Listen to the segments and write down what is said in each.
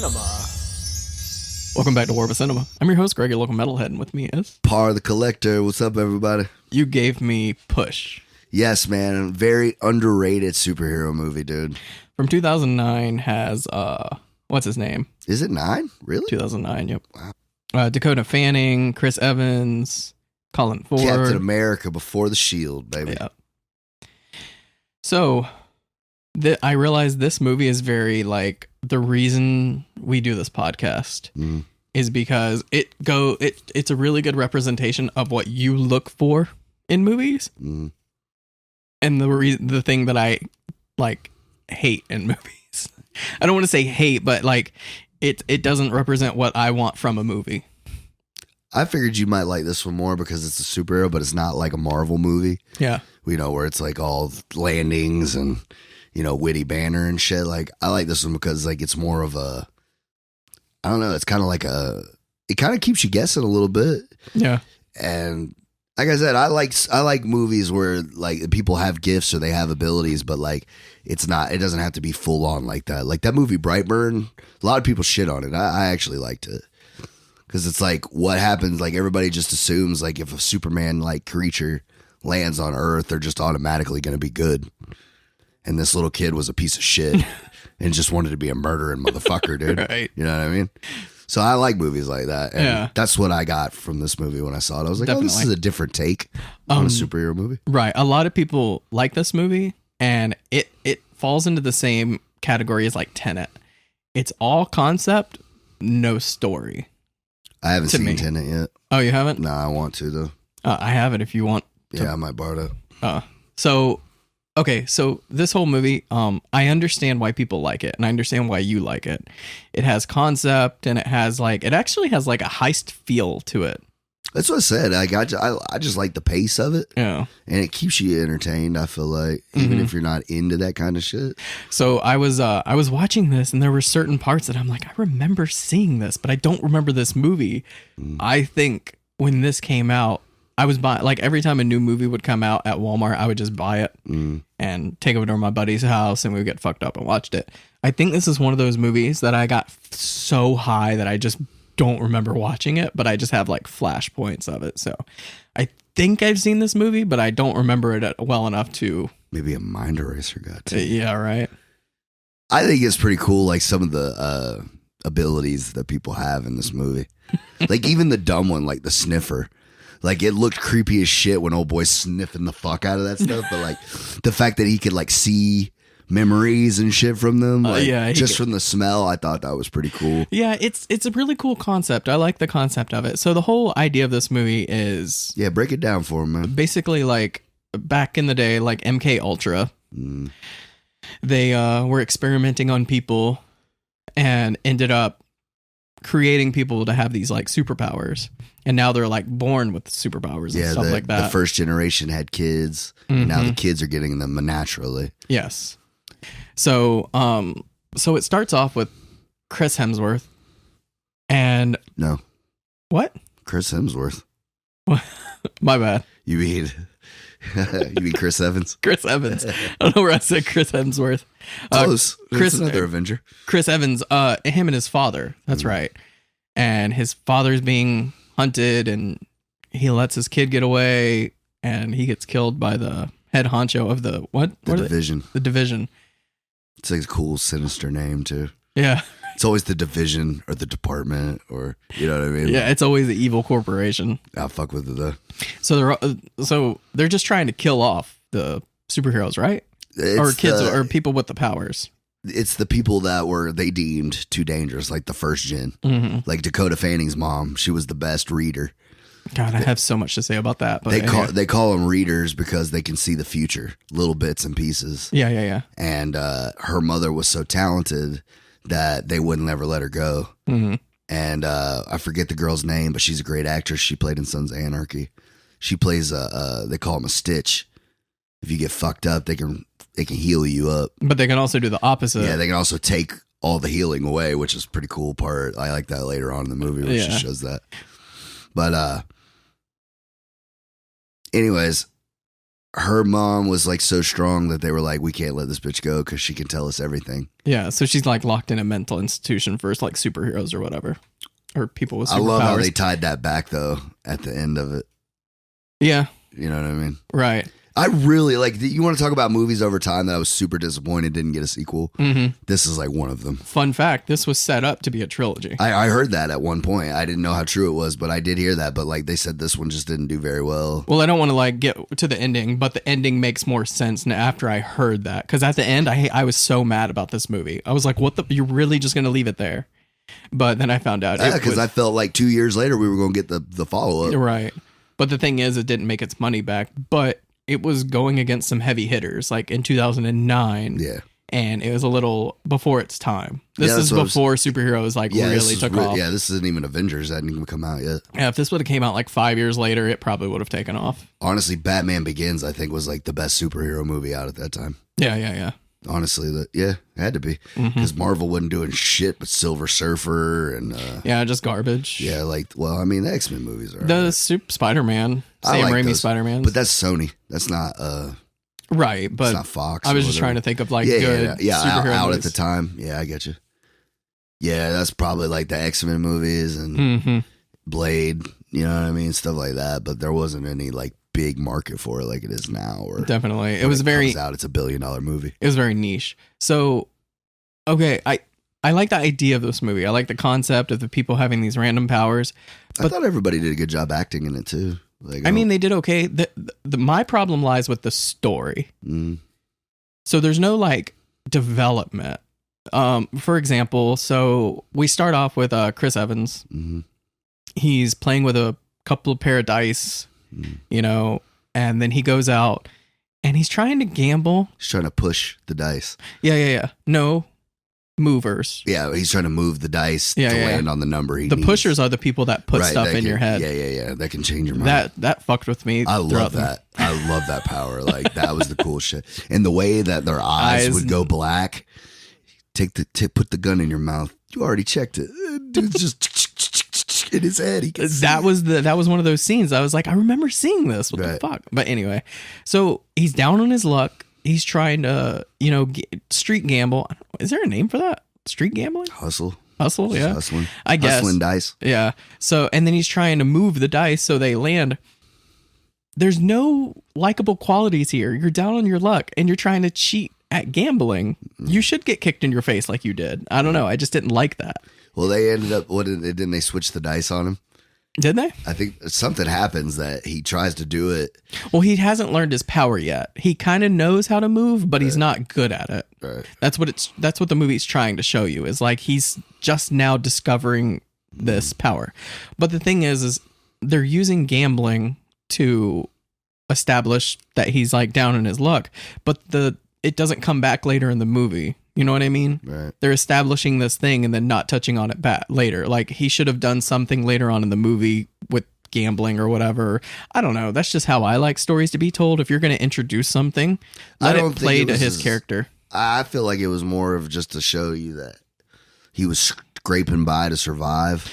Cinema. Welcome back to War of Cinema. I'm your host, Greg, your local metalhead, and with me is... Par the Collector. What's up, everybody? You gave me Push. Yes, man. Very underrated superhero movie, dude. From 2009 has, what's his name? Is it 9? Really? 2009, yep. Wow. Dakota Fanning, Chris Evans, Colin Ford. Captain America before the Shield, baby. Yeah. So, I realized this movie is very, like, the reason we do this podcast is because it's a really good representation of what you look for in movies. And the thing that I, like, hate in movies. I don't want to say hate, but, like, it doesn't represent what I want from a movie. I figured you might like this one more because it's a superhero, but it's not like a Marvel movie. Yeah. You know, where it's like all landings and, you know, witty banner and shit. Like, I like this one because, like, it's more of a, I don't know, it's kind of like it kind of keeps you guessing a little bit. Yeah. And like I said, I like movies where, like, people have gifts or they have abilities, but, like, it doesn't have to be full on like that. Like that movie Brightburn, a lot of people shit on it. I actually liked it. Because it's like, what happens, like, everybody just assumes, like, if a Superman-like creature lands on Earth, they're just automatically going to be good. And this little kid was a piece of shit and just wanted to be a murdering motherfucker, dude. Right. You know what I mean? So I like movies like that. And that's what I got from this movie when I saw it. I was like, oh, this is a different take on a superhero movie. Right. A lot of people like this movie, and it falls into the same category as, like, Tenet. It's all concept, no story. I haven't seen Tenet yet. Oh, you haven't? No, I want to, though. I have it if you want to. Yeah, I might borrow it. So this whole movie, I understand why people like it, and I understand why you like it. It has concept, and it actually has, like, a heist feel to it. That's what I said. I just like the pace of it. Yeah. And it keeps you entertained, I feel like, even if you're not into that kind of shit. So I was watching this, and there were certain parts that I'm like, I remember seeing this, but I don't remember this movie. I think when this came out, I was buying, like, every time a new movie would come out at Walmart, I would just buy it and take it over to my buddy's house, and we would get fucked up and watched it. I think this is one of those movies that I got so high that I just don't remember watching it, but I just have, like, flashpoints of it. So I think I've seen this movie, but I don't remember it well enough to... Maybe a mind eraser got to. Yeah, right. I think it's pretty cool, like, some of the abilities that people have in this movie. Like, even the dumb one, like the sniffer. Like, it looked creepy as shit when old boy's sniffing the fuck out of that stuff, but, like, the fact that he could, like, see memories and shit from them, like, just from the smell, I thought that was pretty cool. Yeah, it's a really cool concept. I like the concept of it. So the whole idea of this movie is... Yeah, break it down for him, man. Basically, like, back in the day, like MK Ultra, they were experimenting on people and ended up creating people to have these, like, superpowers. And now they're, like, born with superpowers and stuff like that. The first generation had kids, and now the kids are getting them naturally. Yes. So it starts off with Chris Hemsworth and... No. What? Chris Hemsworth. My bad. You mean Chris Evans? Chris Evans. I don't know where I said Chris Hemsworth. Close. Chris, another Avenger. Chris Evans, him and his father. That's right. And his father's being hunted, and he lets his kid get away, and he gets killed by the head honcho of the what? The Division. The Division. It's like a cool, sinister name too. Yeah. It's always the Division or the Department, or, you know what I mean? Yeah, it's always the evil corporation. I'll fuck with it though. So they're just trying to kill off the superheroes, right? Or kids or people with the powers. It's the people that they deemed too dangerous, like the first gen. Like Dakota Fanning's mom, she was the best reader. God, I have so much to say about that. But they call them readers because they can see the future, little bits and pieces. Yeah. And her mother was so talented that they wouldn't ever let her go. And I forget the girl's name, but she's a great actress. She played in Sons of Anarchy. She plays they call him a Stitch. If you get fucked up, they can heal you up. But they can also do the opposite. Yeah, they can also take all the healing away, which is a pretty cool part. I like that later on in the movie where she shows that. But anyways, her mom was like so strong that they were like, we can't let this bitch go because she can tell us everything. Yeah, so she's like locked in a mental institution for like superheroes or whatever, or people with superpowers. I love how they tied that back though at the end of it. Yeah, you know what I mean. Right. I really like. You want to talk about movies over time that I was super disappointed didn't get a sequel? Mm-hmm. This is like one of them. Fun fact: this was set up to be a trilogy. I heard that at one point. I didn't know how true it was, but I did hear that. But like they said, this one just didn't do very well. Well, I don't want to like get to the ending, but the ending makes more sense after I heard that. Because at the end, I was so mad about this movie. I was like, "What the? You're really just going to leave it there?" But then I found out. Yeah, because I felt like 2 years later we were going to get the follow up. Right. But the thing is, it didn't make its money back. But it was going against some heavy hitters, like in 2009. Yeah. And it was a little before its time. This is before superheroes really took off. Yeah, this isn't even Avengers. That didn't even come out yet. Yeah, if this would have came out like 5 years later, it probably would have taken off. Honestly, Batman Begins, I think, was like the best superhero movie out at that time. Yeah. Honestly, it had to be. Because Marvel wasn't doing shit but Silver Surfer and... yeah, just garbage. Yeah, the X-Men movies are... The Spider-Man. Sam Raimi Spider-Man. But that's Sony. That's not... right, but... It's not Fox. I was just trying to think of good superhero out movies. at the time. Yeah, I get you. Yeah, that's probably like the X-Men movies and Blade, you know what I mean? Stuff like that. But there wasn't any like big market for it like it is now. Or definitely. It was very... It's $1 billion movie. It was very niche. So, okay, I like the idea of this movie. I like the concept of the people having these random powers. But I thought everybody did a good job acting in it too. Like, I mean, they did okay. My problem lies with the story. So there's no like development. For example, so we start off with Chris Evans. He's playing with a couple of pair of dice, you know, and then he goes out and he's trying to gamble. He's trying to push the dice. Yeah. No. Movers. Yeah, he's trying to move the dice to land on the number he needs. Pushers are the people that put stuff in your head. Yeah. That can change your mind. That fucked with me. I love that. I love that power. Like that was the cool shit. And the way that their eyes would go black. Put the gun in your mouth. You already checked it. Dude's just in his head. That was one of those scenes. I was like, I remember seeing this. What the fuck? But anyway, so he's down on his luck. He's trying to, street gamble. Is there a name for that? Street gambling? Hustle, yeah. Hustling. I guess. Hustling dice. Yeah. So, and then he's trying to move the dice so they land. There's no likable qualities here. You're down on your luck and you're trying to cheat at gambling. You should get kicked in your face like you did. I don't know. I just didn't like that. Well, they ended up, didn't they switch the dice on him? Did they? I think something happens that he tries to do it. Well, he hasn't learned his power yet. He kind of knows how to move, but he's not good at it. Right. That's what the movie's trying to show you, is like he's just now discovering this power. But the thing is they're using gambling to establish that he's like down in his luck, but it doesn't come back later in the movie. You know what I mean? Right. They're establishing this thing and then not touching on it back later. Like he should have done something later on in the movie with gambling or whatever. I don't know. That's just how I like stories to be told. If you're going to introduce something, let it play to his character. I feel like it was more of just to show you that he was scraping by to survive.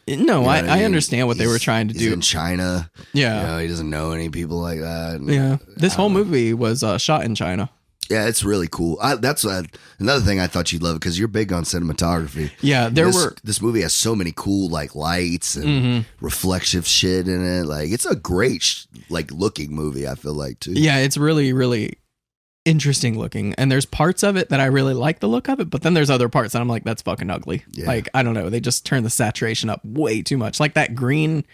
No, I understand what they were trying to do. He's in China. Yeah. He doesn't know any people like that. Yeah. This whole movie was shot in China. Yeah, it's really cool. That's another thing I thought you'd love, because you're big on cinematography. Yeah, this movie has so many cool like lights and reflective shit in it. Like it's a great looking movie. I feel like too. Yeah, it's really really interesting looking, and there's parts of it that I really like the look of it, but then there's other parts that I'm like, that's fucking ugly. Yeah. Like I don't know, they just turn the saturation up way too much. Like that green.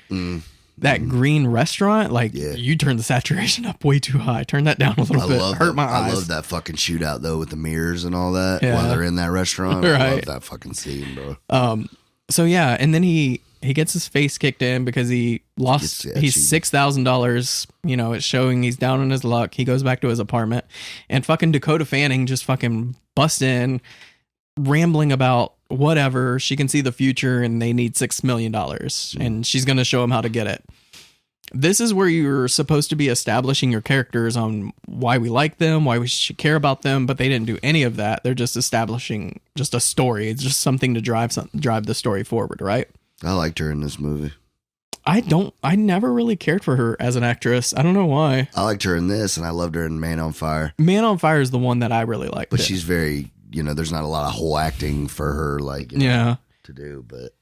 Green restaurant, you turn the saturation up way too high. Turn that down a little bit. Hurt my eyes. I love that fucking shootout though with the mirrors and all that while they're in that restaurant. Right. I love that fucking scene, bro. So yeah, and then he gets his face kicked in because he lost. He's $6,000. You know, it's showing he's down on his luck. He goes back to his apartment, and fucking Dakota Fanning just fucking busts in, rambling about whatever. She can see the future and they need $6 million and she's going to show him how to get it. This is where you're supposed to be establishing your characters on why we like them, why we should care about them, but they didn't do any of that. They're just establishing just a story. It's just something to drive the story forward, right? I liked her in this movie. I never really cared for her as an actress. I don't know why. I liked her in this, and I loved her in Man on Fire. Man on Fire is the one that I really liked. But she's very, there's not a lot of whole acting for her, to do. But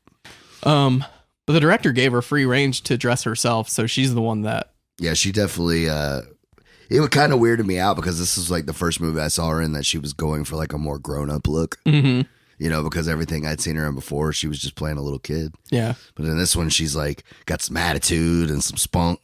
the director gave her free range to dress herself, so she's the one that. Yeah, she definitely. It would kind of weirded me out because this was like the first movie I saw her in that she was going for like a more grown up look. Mm-hmm. Because everything I'd seen her in before, she was just playing a little kid. Yeah. But in this one, she's like got some attitude and some spunk.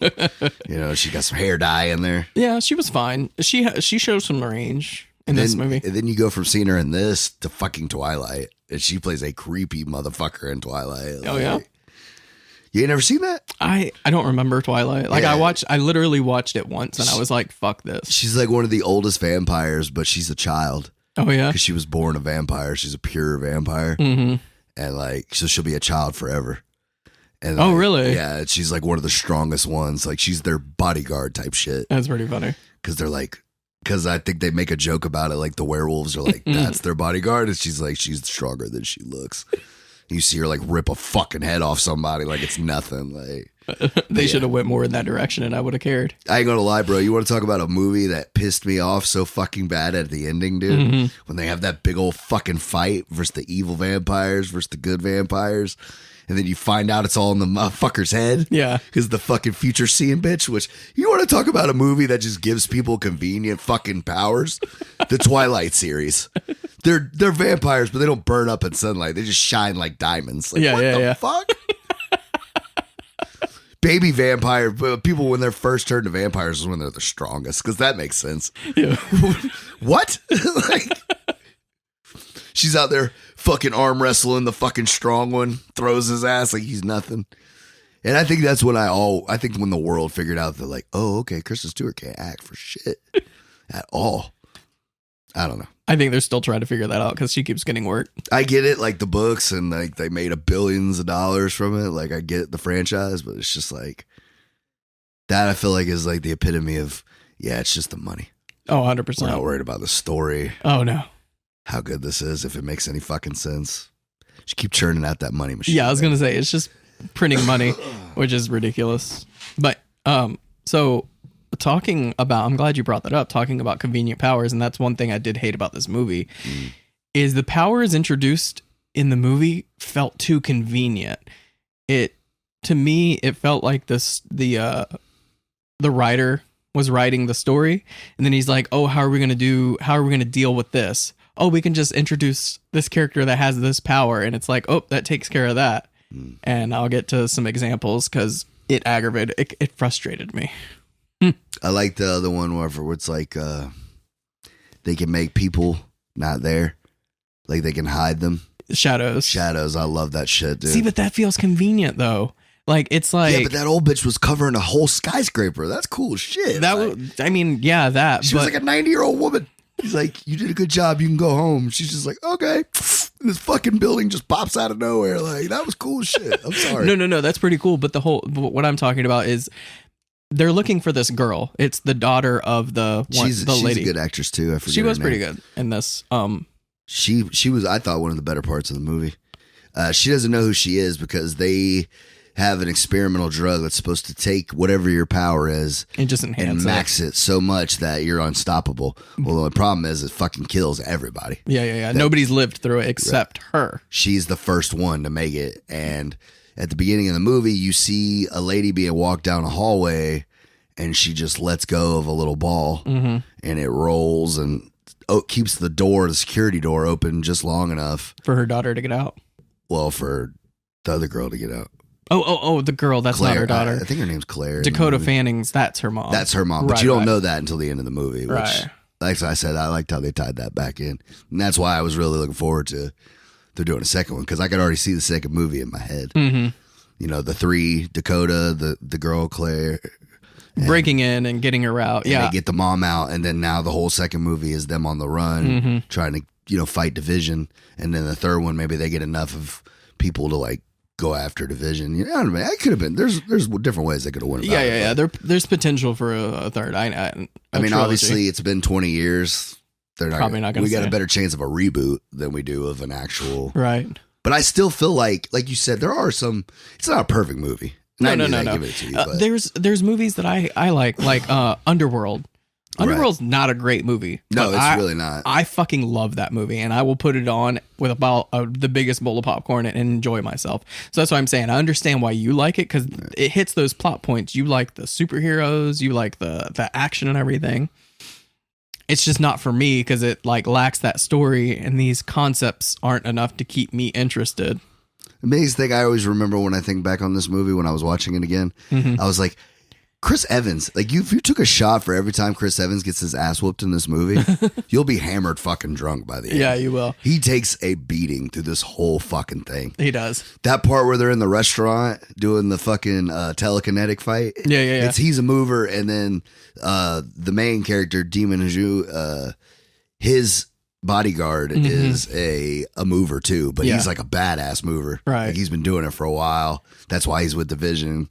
She got some hair dye in there. Yeah, she was fine. She shows some range in this movie. And then you go from seeing her in this to fucking Twilight, and she plays a creepy motherfucker in Twilight. Oh yeah. You ain't never seen that? I don't remember Twilight. Like Yeah. I literally watched it once and I was like, fuck this. She's like one of the oldest vampires, but she's a child. Oh yeah. Because she was born a vampire. She's a pure vampire. Mm-hmm. And so she'll be a child forever. And oh really? Yeah, she's like one of the strongest ones. Like she's their bodyguard type shit. That's pretty funny. Because I think they make a joke about it. Like the werewolves are like, that's their bodyguard. And she's like, she's stronger than she looks. You see her like rip a fucking head off somebody like it's nothing. Like they should have went more in that direction and I would have cared. I ain't gonna lie, bro. You want to talk about a movie that pissed me off so fucking bad at the ending, dude? Mm-hmm. When they have that big old fucking fight versus the evil vampires versus the good vampires. And then you find out it's all in the motherfucker's head. Yeah. Because the fucking future seeing bitch, which you want to talk about a movie that just gives people convenient fucking powers? The Twilight series. They're vampires, but they don't burn up in sunlight. They just shine like diamonds. Like, what the fuck? Baby vampire, people when they're first turned to vampires is when they're the strongest, because that makes sense. Yeah. What? She's out there fucking arm wrestling the fucking strong one, throws his ass like he's nothing. And I think that's when I think when the world figured out that like, oh, okay, Kristen Stewart can't act for shit at all. I don't know. I think they're still trying to figure that out because she keeps getting work. I get it, like the books and like they made billions of dollars from it. Like I get the franchise, but it's just like that I feel like is like the epitome of, yeah, it's just the money. Oh, 100%. We're not worried about the story. Oh, no. How good this is, if it makes any fucking sense. Just keep churning out that money machine. Yeah, I was going to say, it's just printing money, which is ridiculous. But, so talking about, I'm glad you brought that up, talking about convenient powers, and that's one thing I did hate about this movie, is the powers introduced in the movie felt too convenient. To me, it felt like the writer was writing the story, and then he's like, oh, how are we going to deal with this? Oh, we can just introduce this character that has this power, and it's like, oh, that takes care of that. And I'll get to some examples because it frustrated me. I like the other one where it's like they can make people not there, like they can hide them. Shadows. I love that shit, dude. See, but that feels convenient though. Like it's like, yeah, but that old bitch was covering a whole skyscraper. That's cool as shit. She was like a 90-year-old woman. He's like, you did a good job. You can go home. She's just like, okay. And this fucking building just pops out of nowhere. Like, that was cool as shit. I'm sorry. No, that's pretty cool. But what I'm talking about is they're looking for this girl. It's the daughter of the lady. She's a good actress too. I forget she was her pretty name. good in this. She was, I thought, one of the better parts of the movie. She doesn't know who she is because they have an experimental drug that's supposed to take whatever your power is and just enhance and max it so much that you're unstoppable. Well, the problem is it fucking kills everybody. Yeah. Nobody's lived through it except her. She's the first one to make it. And at the beginning of the movie, you see a lady being walked down a hallway and she just lets go of a little ball and it rolls and keeps the security door open just long enough for her daughter to get out. Well, for the other girl to get out. Oh, the girl. That's Claire, not her daughter. I think her name's Claire. Dakota Fanning's, that's her mom. That's her mom, but you don't know that until the end of the movie. Which, right. Like I said, I liked how they tied that back in. And that's why I was really looking forward to they're doing a second one, because I could already see the second movie in my head. Mm-hmm. You know, the three, Dakota, the girl, Claire. Breaking in and getting her out. Yeah. They get the mom out, and then now the whole second movie is them on the run, trying to, fight Division. And then the third one, maybe they get enough of people to, like, go after Division. I don't know. I could have been. There's different ways they could have went about it. Yeah. There's potential for a third. I mean, trilogy. Obviously, it's been 20 years. They're probably not going to. We got a better chance of a reboot than we do of an actual. Right. But I still feel like you said, there are some. It's not a perfect movie. And I No, knew no, I'd no. give it to you, but There's movies that I like Underworld. Underworld's not a great movie. no, but it's really not. I fucking love that movie, and I will put it on with about the biggest bowl of popcorn and enjoy myself. So that's what I'm saying. I understand why you like it, because it hits those plot points. You like the superheroes, you like the action and everything. It's just not for me because it like lacks that story, and these concepts aren't enough to keep me interested. The biggest thing I always remember when I think back on this movie, when I was watching it again, I was like, Chris Evans, like if you took a shot for every time Chris Evans gets his ass whooped in this movie, you'll be hammered fucking drunk by the end. Yeah, you will. He takes a beating through this whole fucking thing. He does. That part where they're in the restaurant doing the fucking telekinetic fight. Yeah. He's a mover, and then the main character, Demon Haju, his bodyguard is a mover too, but he's like a badass mover. Right. Like he's been doing it for a while. That's why he's with Division.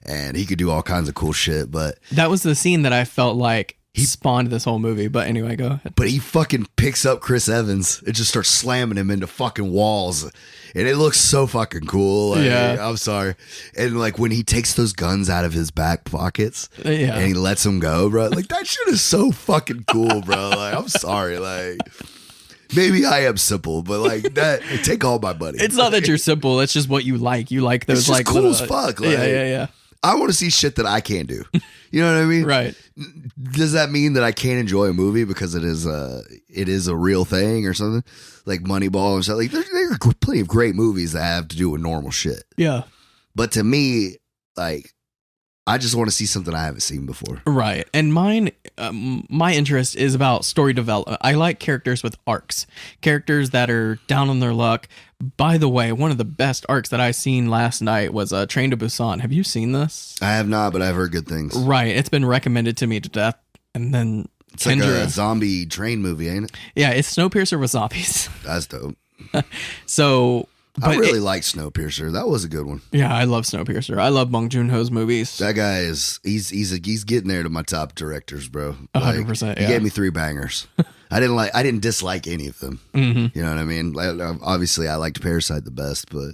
And he could do all kinds of cool shit, but that was the scene that I felt like he spawned this whole movie. But anyway, go ahead. But he fucking picks up Chris Evans and just starts slamming him into fucking walls. And it looks so fucking cool. Like, Yeah. I'm sorry. And like when he takes those guns out of his back pockets Yeah. and he lets them go, bro. Like that shit is so fucking cool, bro. Like I'm sorry. Like maybe I am simple, but like that, take all my money. It's not that you're simple. It's just what you like. You like those It's just like cool little, as fuck. Like, yeah. I want to see shit that I can't do. You know what I mean? Right. Does that mean that I can't enjoy a movie because it is a real thing or something like Moneyball and stuff? Like there are plenty of great movies that have to do with normal shit. Yeah. But to me, like I just want to see something I haven't seen before. Right. And mine, my interest is about story development. I like characters with arcs, characters that are down on their luck. By the way, one of the best arcs that I seen last night was Train to Busan. Have you seen this? I have not, but I've heard good things. Right. It's been recommended to me to death. And then It's like a zombie train movie, ain't it? Yeah, it's Snowpiercer with zombies. That's dope. So... I really like Snowpiercer. That was a good one. Yeah, I love Snowpiercer. I love Bong Joon-ho's movies. That guy is he's getting there to my top directors, bro. 100%. He gave me 3 bangers. I didn't dislike any of them. Mm-hmm. You know what I mean? Like, obviously, I liked Parasite the best, but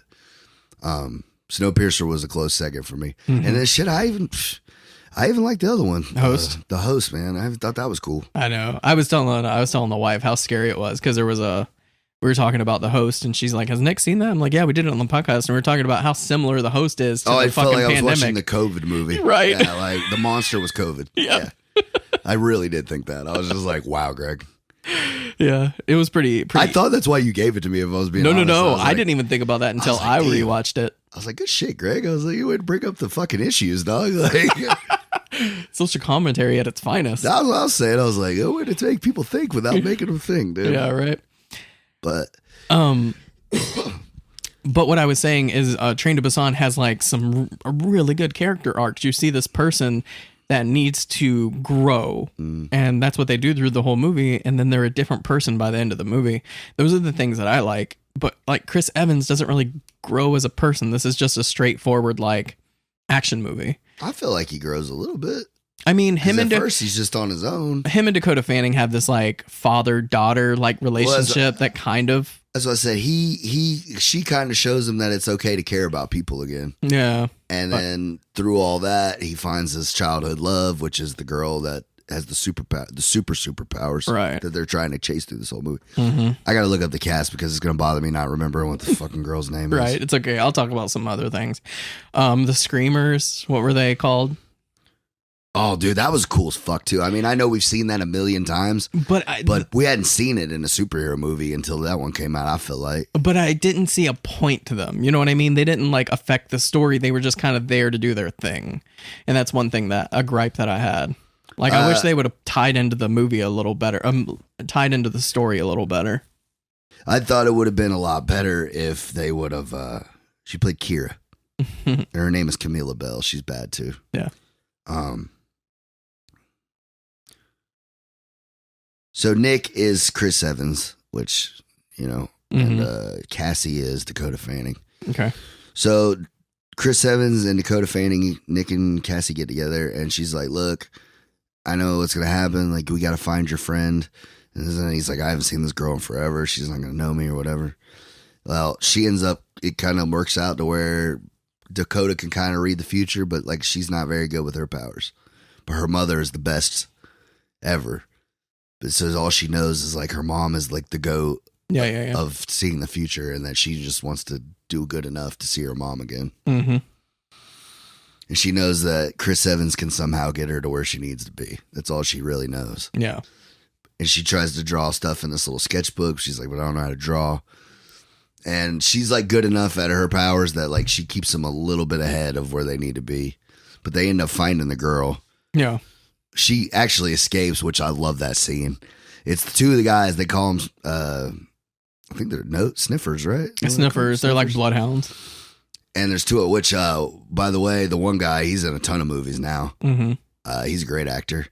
Snowpiercer was a close second for me. Mm-hmm. And then shit, I even liked the other one, Host. The Host, man. I thought that was cool. I know. I was telling the wife how scary it was because we were talking about The Host, and she's like, "Has Nick seen that?" I'm like, "Yeah, we did it on the podcast, and we were talking about how similar The Host is to I the felt fucking like I was pandemic." watching the COVID movie, Right. Yeah, like the monster was COVID. Yeah. I really did think that. I was just like, "Wow, Greg." Yeah, it was pretty. I thought that's why you gave it to me. If I was being honest. No. I I didn't even think about that until like, I damn. rewatched it. I was like, "Good shit, Greg." I was like, "You would bring up the fucking issues, dog." Like, Social commentary at its finest. that was what I was saying. I was like, "Oh, way to make people think without making them think, dude." Yeah, right. But But what I was saying is Train to Busan has like some really good character arcs. You see this person that needs to grow, and that's what they do through the whole movie, and then they're a different person by the end of the movie. Those are the things that I like. But like Chris Evans doesn't really grow as a person. This is just a straightforward like action movie. I feel like he grows a little bit. I mean, him and first he's just on his own. him and Dakota Fanning have this like father-daughter like relationship that kind of. That's what I said. She kind of shows him that it's okay to care about people again. Yeah. And then through all that, he finds his childhood love, which is the girl that has the superpowers, Right. that they're trying to chase through this whole movie. Mm-hmm. I got to look up the cast because it's going to bother me not remembering what the fucking girl's name is. Right. It's okay. I'll talk about some other things. The Screamers, what were they called? Oh, dude, that was cool as fuck too. I mean, I know we've seen that a million times, But we hadn't seen it in a superhero movie until that one came out. I feel like. But I didn't see a point to them. You know what I mean? They didn't like affect the story. They were just kind of there to do their thing. And that's one thing a gripe that I had. Like, I wish they would have tied into the movie a little better. Tied into the story a little better. I thought it would have been a lot better if they would have. She played Kira. Her name is Camila Bell. She's bad too. Yeah. So Nick is Chris Evans, which, you know, and Cassie is Dakota Fanning. Okay. So Chris Evans and Dakota Fanning, Nick and Cassie get together, and she's like, "Look, I know what's going to happen. Like, we got to find your friend." And then he's like, "I haven't seen this girl in forever. She's not going to know me or whatever." Well, she ends up, it kind of works out to where Dakota can kind of read the future, but like she's not very good with her powers. But her mother is the best ever. But so all she knows is like her mom is like the goat of seeing the future, and that she just wants to do good enough to see her mom again. Mm-hmm. And she knows that Chris Evans can somehow get her to where she needs to be. That's all she really knows. Yeah. And she tries to draw stuff in this little sketchbook. She's like, but I don't know how to draw. And she's like good enough at her powers that like she keeps them a little bit ahead of where they need to be. But they end up finding the girl. Yeah. She actually escapes, which I love that scene. It's the two of the guys. They call them, I think they're sniffers, right? Sniffers. They're like bloodhounds. And there's two, which, by the way, the one guy, he's in a ton of movies now. Mm-hmm. He's a great actor.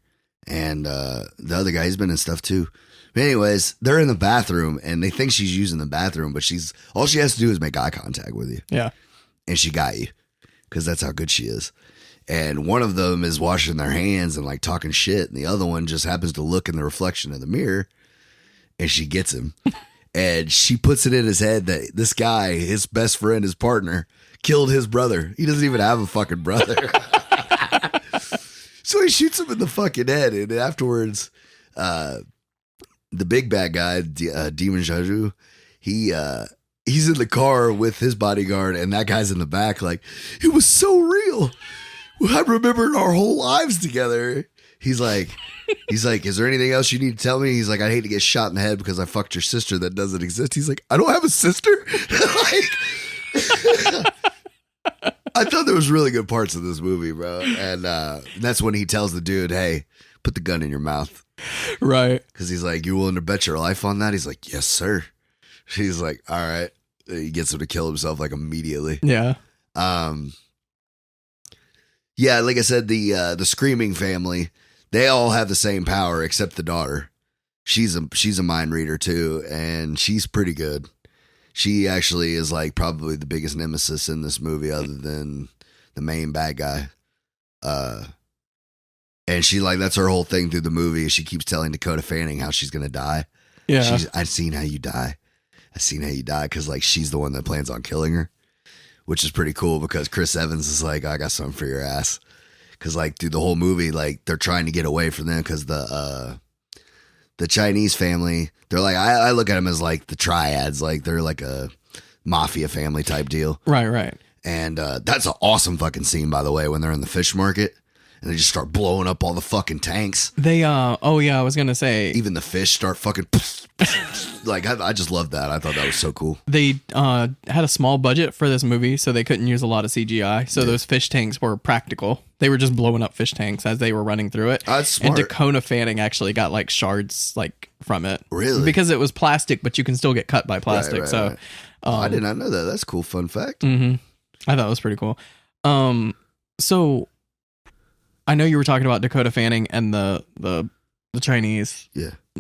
And the other guy, he's been in stuff too. But anyways, they're in the bathroom and they think she's using the bathroom, but all she has to do is make eye contact with you. Yeah. And she got you because that's how good she is. And one of them is washing their hands and like talking shit. And the other one just happens to look in the reflection of the mirror and she gets him. And she puts it in his head that this guy, his best friend, his partner, killed his brother. He doesn't even have a fucking brother. So he shoots him in the fucking head. And afterwards, the big bad guy, Demon Jaju, he's in the car with his bodyguard and that guy's in the back like, it was so real. I remembered our whole lives together. He's like, is there anything else you need to tell me? He's like, I'd hate to get shot in the head because I fucked your sister that doesn't exist. He's like, I don't have a sister? Like, I thought there was really good parts of this movie, bro. And that's when he tells the dude, hey, put the gun in your mouth. Right. Because he's like, you willing to bet your life on that? He's like, yes, sir. He's like, all right. He gets him to kill himself like immediately. Yeah. Yeah, like I said, the Screaming family, they all have the same power except the daughter. She's a mind reader too, and she's pretty good. She actually is like probably the biggest nemesis in this movie other than the main bad guy. And she like, that's her whole thing through the movie. She keeps telling Dakota Fanning how she's going to die. Yeah. I've seen how you die. I've seen how you die. Cause like, she's the one that plans on killing her, which is pretty cool because Chris Evans is like, I got something for your ass. Cause like through the whole movie, like they're trying to get away from them. Cause the Chinese family, they're like, I look at them as like the triads. Like they're like a mafia family type deal. Right. And that's an awesome fucking scene, by the way, when they're in the fish market and they just start blowing up all the fucking tanks. They, oh yeah, I was going to say. Even the fish start fucking, like, I just love that. I thought that was so cool. They had a small budget for this movie, so they couldn't use a lot of CGI. So those fish tanks were practical. They were just blowing up fish tanks as they were running through it. That's smart. And Dakota Fanning actually got like shards like from it. Really? Because it was plastic, but you can still get cut by plastic. Right. I did not know that. That's a cool fun fact. Mm-hmm. I thought it was pretty cool. So I know you were talking about Dakota Fanning and the Chinese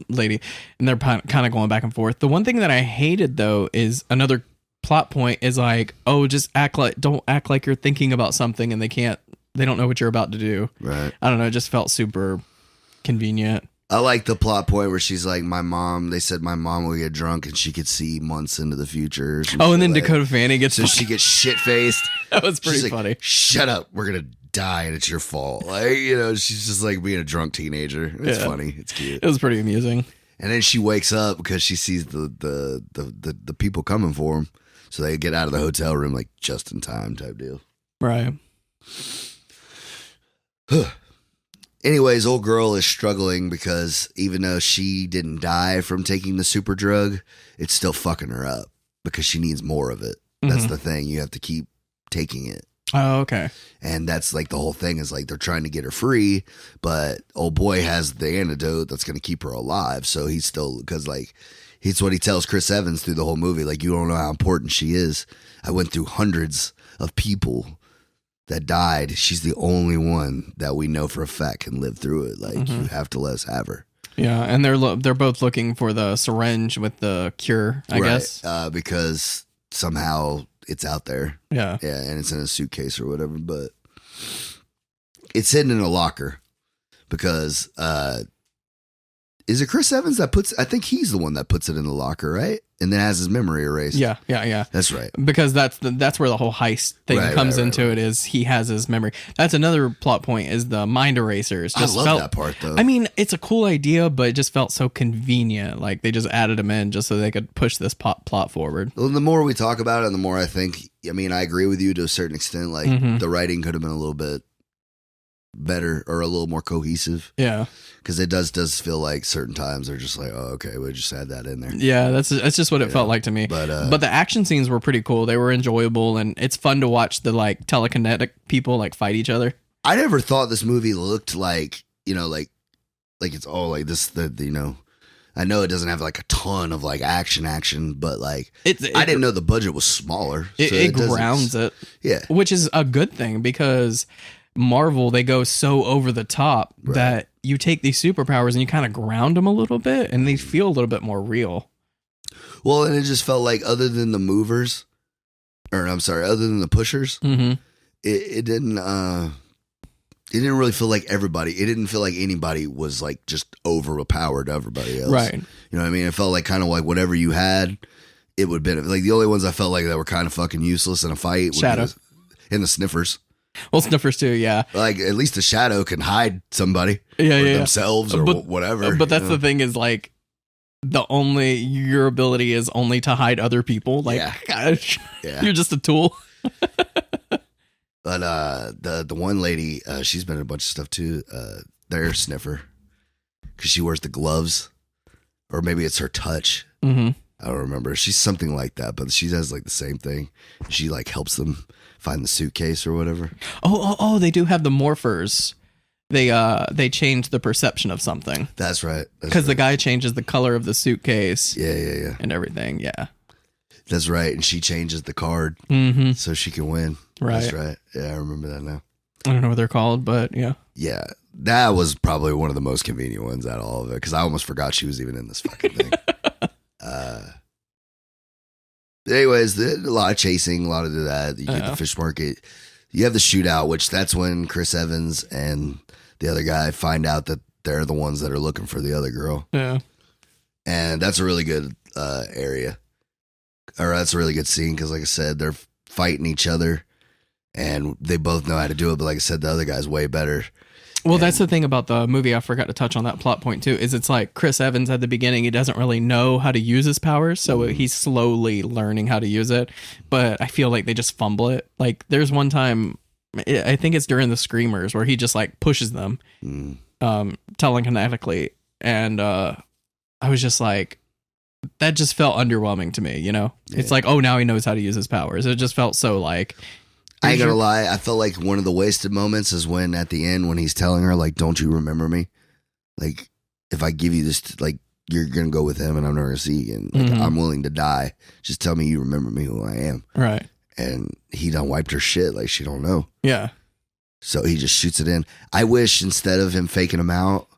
lady, and they're kind of going back and forth. The one thing that I hated though is another plot point is like, oh, just don't act like you're thinking about something, and they don't know what you're about to do. Right. I don't know. It just felt super convenient. I like the plot point where she's like, they said my mom will get drunk and she could see months into the future. Oh, and then Dakota Fanning gets... So she gets shit-faced. That was pretty like, funny. Shut up. We're going to die and it's your fault. Like, she's just like being a drunk teenager. It's funny. It's cute. It was pretty amusing. And then she wakes up because she sees the people coming for him. So they get out of the hotel room like just in time type deal. Right. Anyways, old girl is struggling because even though she didn't die from taking the super drug, it's still fucking her up because she needs more of it. That's the thing. You have to keep taking it. Oh, okay. And that's like the whole thing is like they're trying to get her free, but old boy has the antidote that's going to keep her alive. So he's still, because like, it's what he tells Chris Evans through the whole movie. Like, you don't know how important she is. I went through hundreds of people that died. She's the only one that we know for a fact can live through it. Like, you have to let us have her. Yeah, and they're both looking for the syringe with the cure, I guess. Because somehow it's out there. Yeah. Yeah, and it's in a suitcase or whatever, but it's hidden in a locker because is it Chris Evans that I think he's the one that puts it in the locker, right? and then has his memory erased. Yeah. That's right. Because that's where the whole heist thing comes into right. it. Is he has his memory. That's another plot point. Is the mind erasers? I love that part though. I mean, it's a cool idea, but it just felt so convenient. Like they just added them in just so they could push this plot forward. Well, the more we talk about it, the more I think. I mean, I agree with you to a certain extent. Like the writing could have been a little bit better or a little more cohesive. Yeah. Because it does feel like certain times they're just like, oh, okay, we'll just add that in there. Yeah, that's just what it felt like to me. But the action scenes were pretty cool. They were enjoyable, and it's fun to watch the like telekinetic people like fight each other. I never thought this movie looked like, like it's all like this. I know it doesn't have like a ton of like action, but like I didn't know the budget was smaller. It grounds it, yeah, which is a good thing because Marvel, they go so over the top that you take these superpowers and you kind of ground them a little bit and they feel a little bit more real. Well, and it just felt like other than the movers, other than the pushers, it didn't really feel like everybody. It didn't feel like anybody was like just overpowered everybody else. Right. You know what I mean? It felt like kind of like whatever you had, it would benefit. Like the only ones I felt like that were kind of fucking useless in a fight Shadow and the sniffers. Well, sniffers too, yeah. Like at least the Shadow can hide somebody, themselves or whatever. But that's the thing is like your ability is only to hide other people. Like, gosh, you're just a tool. But the one lady, she's been in a bunch of stuff too. Their sniffer, because she wears the gloves, or maybe it's her touch. I don't remember. She's something like that, but she does like the same thing. She like helps them find the suitcase or whatever. Oh, they do have the morphers. They change the perception of something. That's right. Because the guy changes the color of the suitcase. Yeah. And everything. Yeah. That's right. And she changes the card so she can win. Right. That's right. Yeah, I remember that now. I don't know what they're called, but yeah. Yeah. That was probably one of the most convenient ones out of all of it because I almost forgot she was even in this fucking thing. Anyways, a lot of chasing, a lot of that. You get the fish market. You have the shootout, which that's when Chris Evans and the other guy find out that they're the ones that are looking for the other girl. Yeah. And that's a really good area. Or that's a really good scene because, like I said, they're fighting each other and they both know how to do it. But like I said, the other guy's way better. Well, that's the thing about the movie. I forgot to touch on that plot point too. Is it's like Chris Evans at the beginning, he doesn't really know how to use his powers, so he's slowly learning how to use it. But I feel like they just fumble it. Like there's one time, I think it's during the Screamers, where he just like pushes them, telekinetically, and I was just like, that just felt underwhelming to me. It's like, oh, now he knows how to use his powers. It just felt so like. I ain't gonna lie, I felt like one of the wasted moments is when at the end when he's telling her like, "Don't you remember me? Like, if I give you this, like, you're gonna go with him, and I'm never gonna see you again. Like, I'm willing to die. Just tell me you remember me, who I am." Right. And he done wiped her shit like she don't know. Yeah. So he just shoots it in. I wish instead of him faking him out,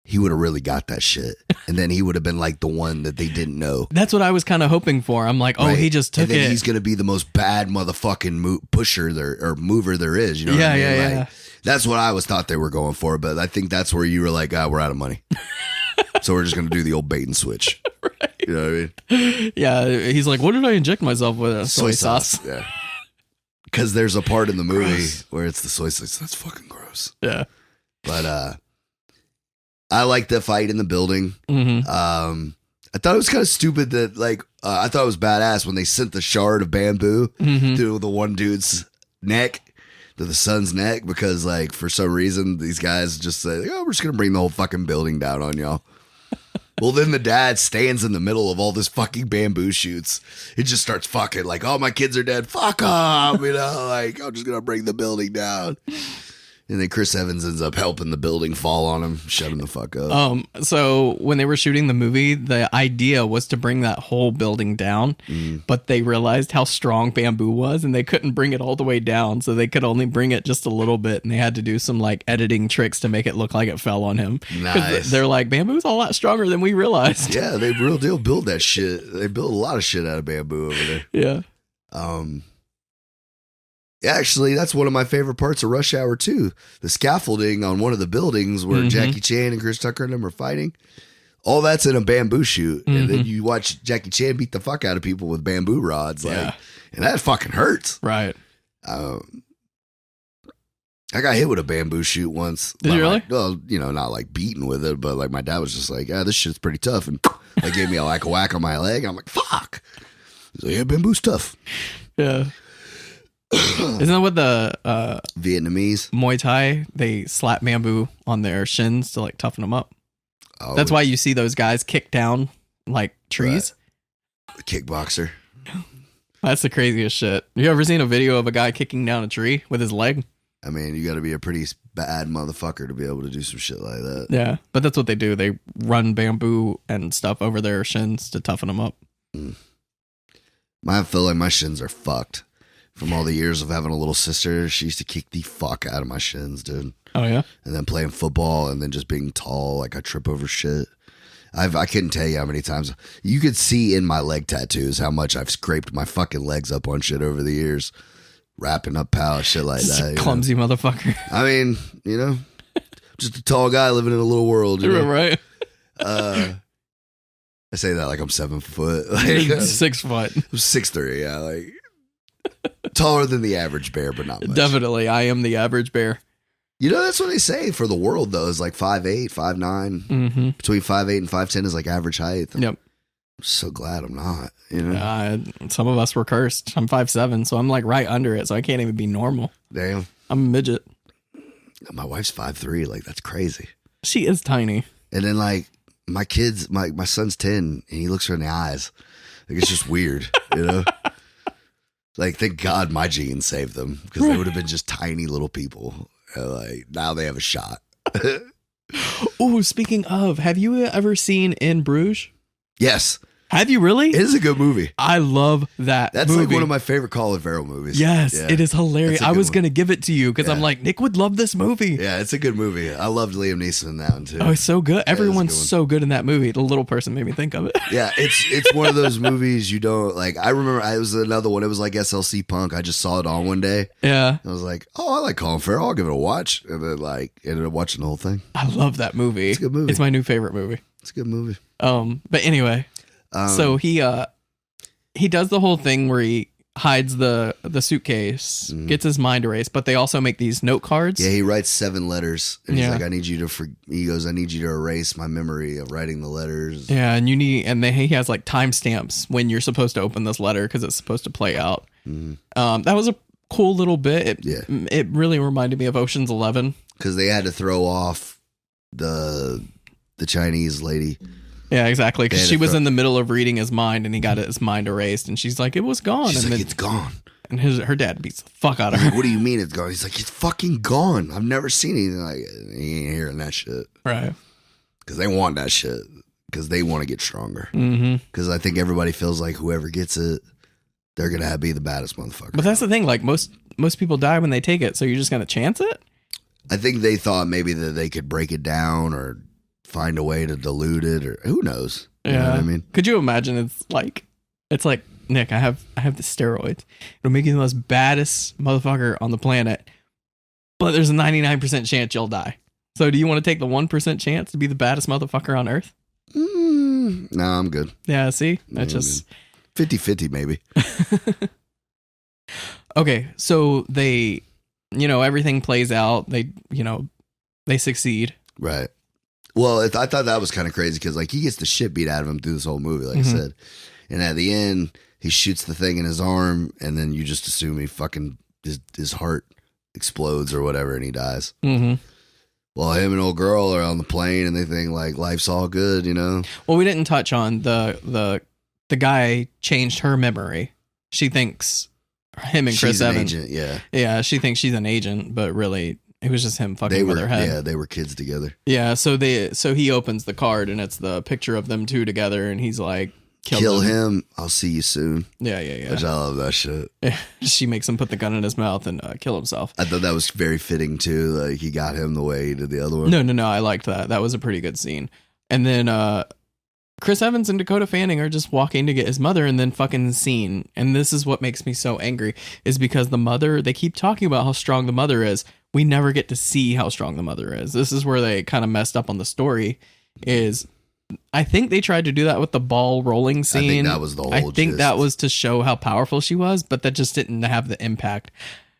he would have really got that shit. And then he would have been like the one that they didn't know. That's what I was kind of hoping for. I'm like, he just took and then it. He's going to be the most bad motherfucking pusher there or mover there is. You know what I mean? Yeah. That's what I thought they were going for. But I think that's where you were like, we're out of money. So we're just going to do the old bait and switch. Right. You know what I mean? Yeah. He's like, what did I inject myself with? Soy sauce. Yeah. Because there's a part in the movie where it's the soy sauce. That's fucking gross. Yeah. But, I like the fight in the building. I thought it was kind of stupid that, like, I thought it was badass when they sent the shard of bamboo to the one dude's neck, to the son's neck, because, like, for some reason, these guys just say, we're just going to bring the whole fucking building down on y'all. Well, then the dad stands in the middle of all this fucking bamboo shoots. It just starts fucking like, oh, my kids are dead. Fuck off. Like, I'm just going to bring the building down. And then Chris Evans ends up helping the building fall on him, shut him the fuck up. So when they were shooting the movie, the idea was to bring that whole building down, but they realized how strong bamboo was and they couldn't bring it all the way down. So they could only bring it just a little bit. And they had to do some like editing tricks to make it look like it fell on him. Nice. They're like, bamboo's a lot stronger than we realized. Yeah, they real deal build that shit. They build a lot of shit out of bamboo over there. Yeah. Yeah, actually, that's one of my favorite parts of Rush Hour 2. The scaffolding on one of the buildings where Jackie Chan and Chris Tucker and them are fighting. all that's in a bamboo shoot, and then you watch Jackie Chan beat the fuck out of people with bamboo rods, like, and that fucking hurts. Right. I got hit with a bamboo shoot once. Did you really? Well, not like beaten with it, but like my dad was just like, "Yeah, this shit's pretty tough," and they gave me a whack on my leg. I'm like, "Fuck." He's like, "Yeah, bamboo's tough." Yeah. Isn't that what the Vietnamese Muay Thai, they slap bamboo on their shins to like toughen them up? Oh, that's why you see those guys kick down like trees. Right. Kickboxer. That's the craziest shit. You ever seen a video of a guy kicking down a tree with his leg? I mean, you got to be a pretty bad motherfucker to be able to do some shit like that. Yeah, but that's what they do. They run bamboo and stuff over their shins to toughen them up. I feel like my shins are fucked. From all the years of having a little sister, she used to kick the fuck out of my shins, dude. Oh, yeah? And then playing football and then just being tall, like I trip over shit. I couldn't tell you how many times. You could see in my leg tattoos how much I've scraped my fucking legs up on shit over the years. Wrapping up pals, shit like that. Clumsy motherfucker. I mean, just a tall guy living in a little world. Right. I say that like I'm 7 foot. Like, 6 foot. I'm 6'3", yeah. Like taller than the average bear, but not much. Definitely. I am the average bear. That's what they say for the world, though, is like 5'8", 5'9". Mm-hmm. Between 5'8" and 5'10" is like average height. Yep. I'm so glad I'm not, some of us were cursed. I'm 5'7", so I'm like right under it, so I can't even be normal. Damn. I'm a midget. My wife's 5'3", like that's crazy. She is tiny. And then like my kids, my son's 10 and he looks her in the eyes. Like it's just weird, Like thank God my genes saved them because they would have been just tiny little people. And, like now they have a shot. Oh, speaking of, have you ever seen In Bruges? Yes. Have you really? It is a good movie. I love that That's movie. like one of my favorite Colin Farrell movies. Yes, it is hilarious. I was going to give it to you because I'm like, Nick would love this movie. Yeah, it's a good movie. I loved Liam Neeson in that one too. Oh, it's so good. Everyone's so good in that movie. The little person made me think of it. Yeah, it's one of those movies you don't like. I remember it was another one. It was like SLC Punk. I just saw it on one day. Yeah. I was like, oh, I like Colin Farrell. I'll give it a watch. And then like ended up watching the whole thing. I love that movie. It's a good movie. It's my new favorite movie. It's a good movie. But anyway. So he does the whole thing where he hides the suitcase, gets his mind erased, but they also make these note cards. Yeah, he writes 7 letters, and he's like, "I need you to." He goes, "I need you to erase my memory of writing the letters." Yeah, and he has like timestamps when you're supposed to open this letter because it's supposed to play out. That was a cool little bit. It really reminded me of Ocean's 11 because they had to throw off the Chinese lady. Yeah, exactly. Because she was in the middle of reading his mind, and he got his mind erased, and she's like, "It was gone." She's and like, "It's gone." And her dad beats the fuck out of her. Like, what do you mean it's gone? He's like, "It's fucking gone. I've never seen anything like it." He ain't hearing that shit, right? Because they want that shit. Because they want to get stronger. Because I think everybody feels like whoever gets it, they're gonna be the baddest motherfucker. But that's the thing. Like most people die when they take it, so you're just gonna chance it. I think they thought maybe that they could break it down or find a way to dilute it, or who knows. You know what I mean? Could you imagine? It's like Nick, I have the steroids. It'll make you the most baddest motherfucker on the planet, but there's a 99% chance you'll die. So do you want to take the 1% chance to be the baddest motherfucker on earth? No, I'm good. Yeah, see? That's just 50-50 maybe. Okay, so they, everything plays out. They succeed. Right. Well, I thought that was kind of crazy because, like, he gets the shit beat out of him through this whole movie, like I said. And at the end, he shoots the thing in his arm, and then you just assume he fucking, his heart explodes or whatever, and he dies. Well, him and old girl are on the plane, and they think, like, life's all good, Well, we didn't touch on the guy changed her memory. She thinks him and Chris Evans. Agent, yeah. Yeah, she thinks she's an agent, but really... It was just him fucking with her head. Yeah, they were kids together. Yeah, so he opens the card and it's the picture of them two together, and he's like, "Kill him. I'll see you soon." Yeah. Which I love that shit. She makes him put the gun in his mouth and kill himself. I thought that was very fitting too. Like he got him the way he did the other one. No. I liked that. That was a pretty good scene. And then Chris Evans and Dakota Fanning are just walking to get his mother, and then fucking scene. And this is what makes me so angry, is because the mother, they keep talking about how strong the mother is. We never get to see how strong the mother is. This is where they kind of messed up on the story, is I think they tried to do that with the ball rolling scene. I think that was the whole I think gist. that was to show how powerful she was, but that just didn't have the impact.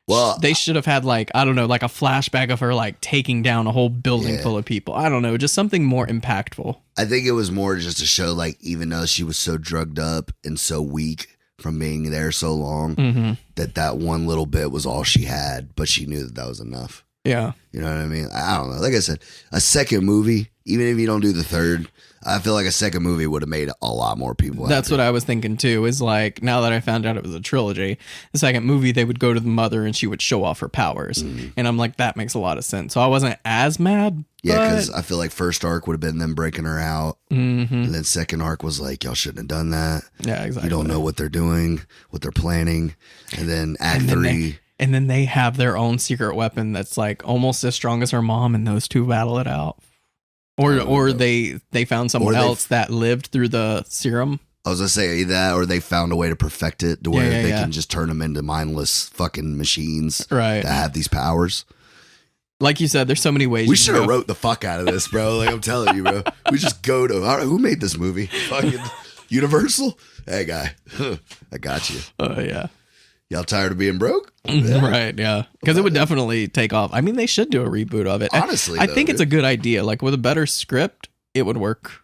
Well, They should have had like, I don't know, like a flashback of her like taking down a whole building full of people. I don't know, just something more impactful. I think it was more just to show, like, even though she was so drugged up and so weak from being there so long, that one little bit was all she had, but she knew that was enough. Yeah. You know what I mean? I don't know. Like I said, a second movie, even if you don't do the third, I feel like a second movie would have made a lot more people That's happy. what I was thinking too, is like, now that I found out it was a trilogy, the second movie, they would go to the mother and she would show off her powers. And I'm like, that makes a lot of sense. So I wasn't as mad. Yeah, because I feel like first arc would have been them breaking her out. And then second arc was like, y'all shouldn't have done that. Yeah, exactly. You don't know what they're doing, what they're planning. And then act three. And then they have their own secret weapon that's like almost as strong as her mom, and those two battle it out. Or they found someone else that lived through the serum. I was going to say that, or they found a way to perfect it to where they can just turn them into mindless fucking machines that have these powers. Like you said, there's so many ways. We should have wrote the fuck out of this, bro. Like, I'm telling you, bro. We just go to, all right, who made this movie? Fucking Universal? Hey, guy. I got you. Oh, yeah. Y'all tired of being broke? Yeah. Right, yeah. Because it would definitely take off. I mean, they should do a reboot of it. Honestly, I think it's a good idea. Like, with a better script, it would work.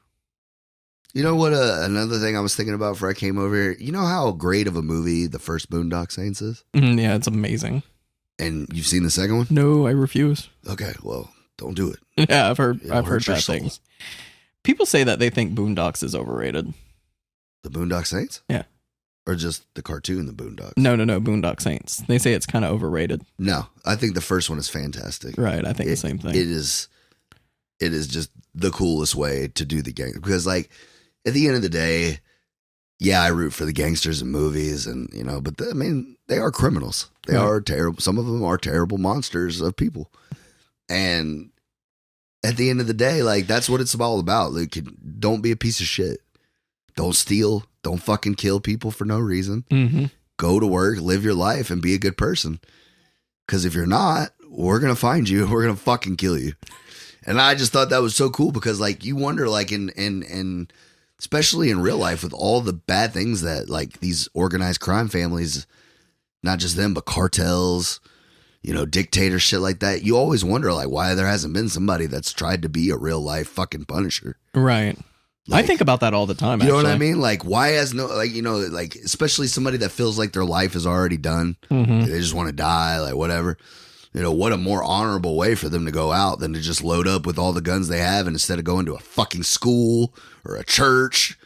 You know what? Another thing I was thinking about before I came over here. You know how great of a movie the first Boondock Saints is? Yeah, it's amazing. And you've seen the second one? No, I refuse. Okay, well, don't do it. Yeah, I've heard bad your soul. things. People say that they think Boondocks is overrated. The Boondock Saints? Yeah. Or just the cartoon, the Boondocks? No, Boondock Saints. They say it's kind of overrated. No, I think the first one is fantastic. Right, I think the same thing. It is just the coolest way to do the gang. Because, like, at the end of the day, yeah, I root for the gangsters in movies, and you know, but I mean, they are criminals. They are terrible. Some of them are terrible monsters of people. And at the end of the day, like, that's what it's all about. Like, don't be a piece of shit. Don't steal. Don't fucking kill people for no reason. Go to work, live your life, and be a good person. Because if you're not, we're gonna find you. We're gonna fucking kill you. And I just thought that was so cool because, like, you wonder, like, in especially in real life, with all the bad things that, like, these organized crime families, not just them, but cartels, you know, dictators, shit like that. You always wonder, like, why there hasn't been somebody that's tried to be a real life fucking Punisher. Right. Like, I think about that all the time. You know what I mean? Like, why has no, like, you know, like, especially somebody that feels like their life is already done. They just want to die, like, whatever. You know, what a more honorable way for them to go out than to just load up with all the guns they have, and instead of going to a fucking school or a church,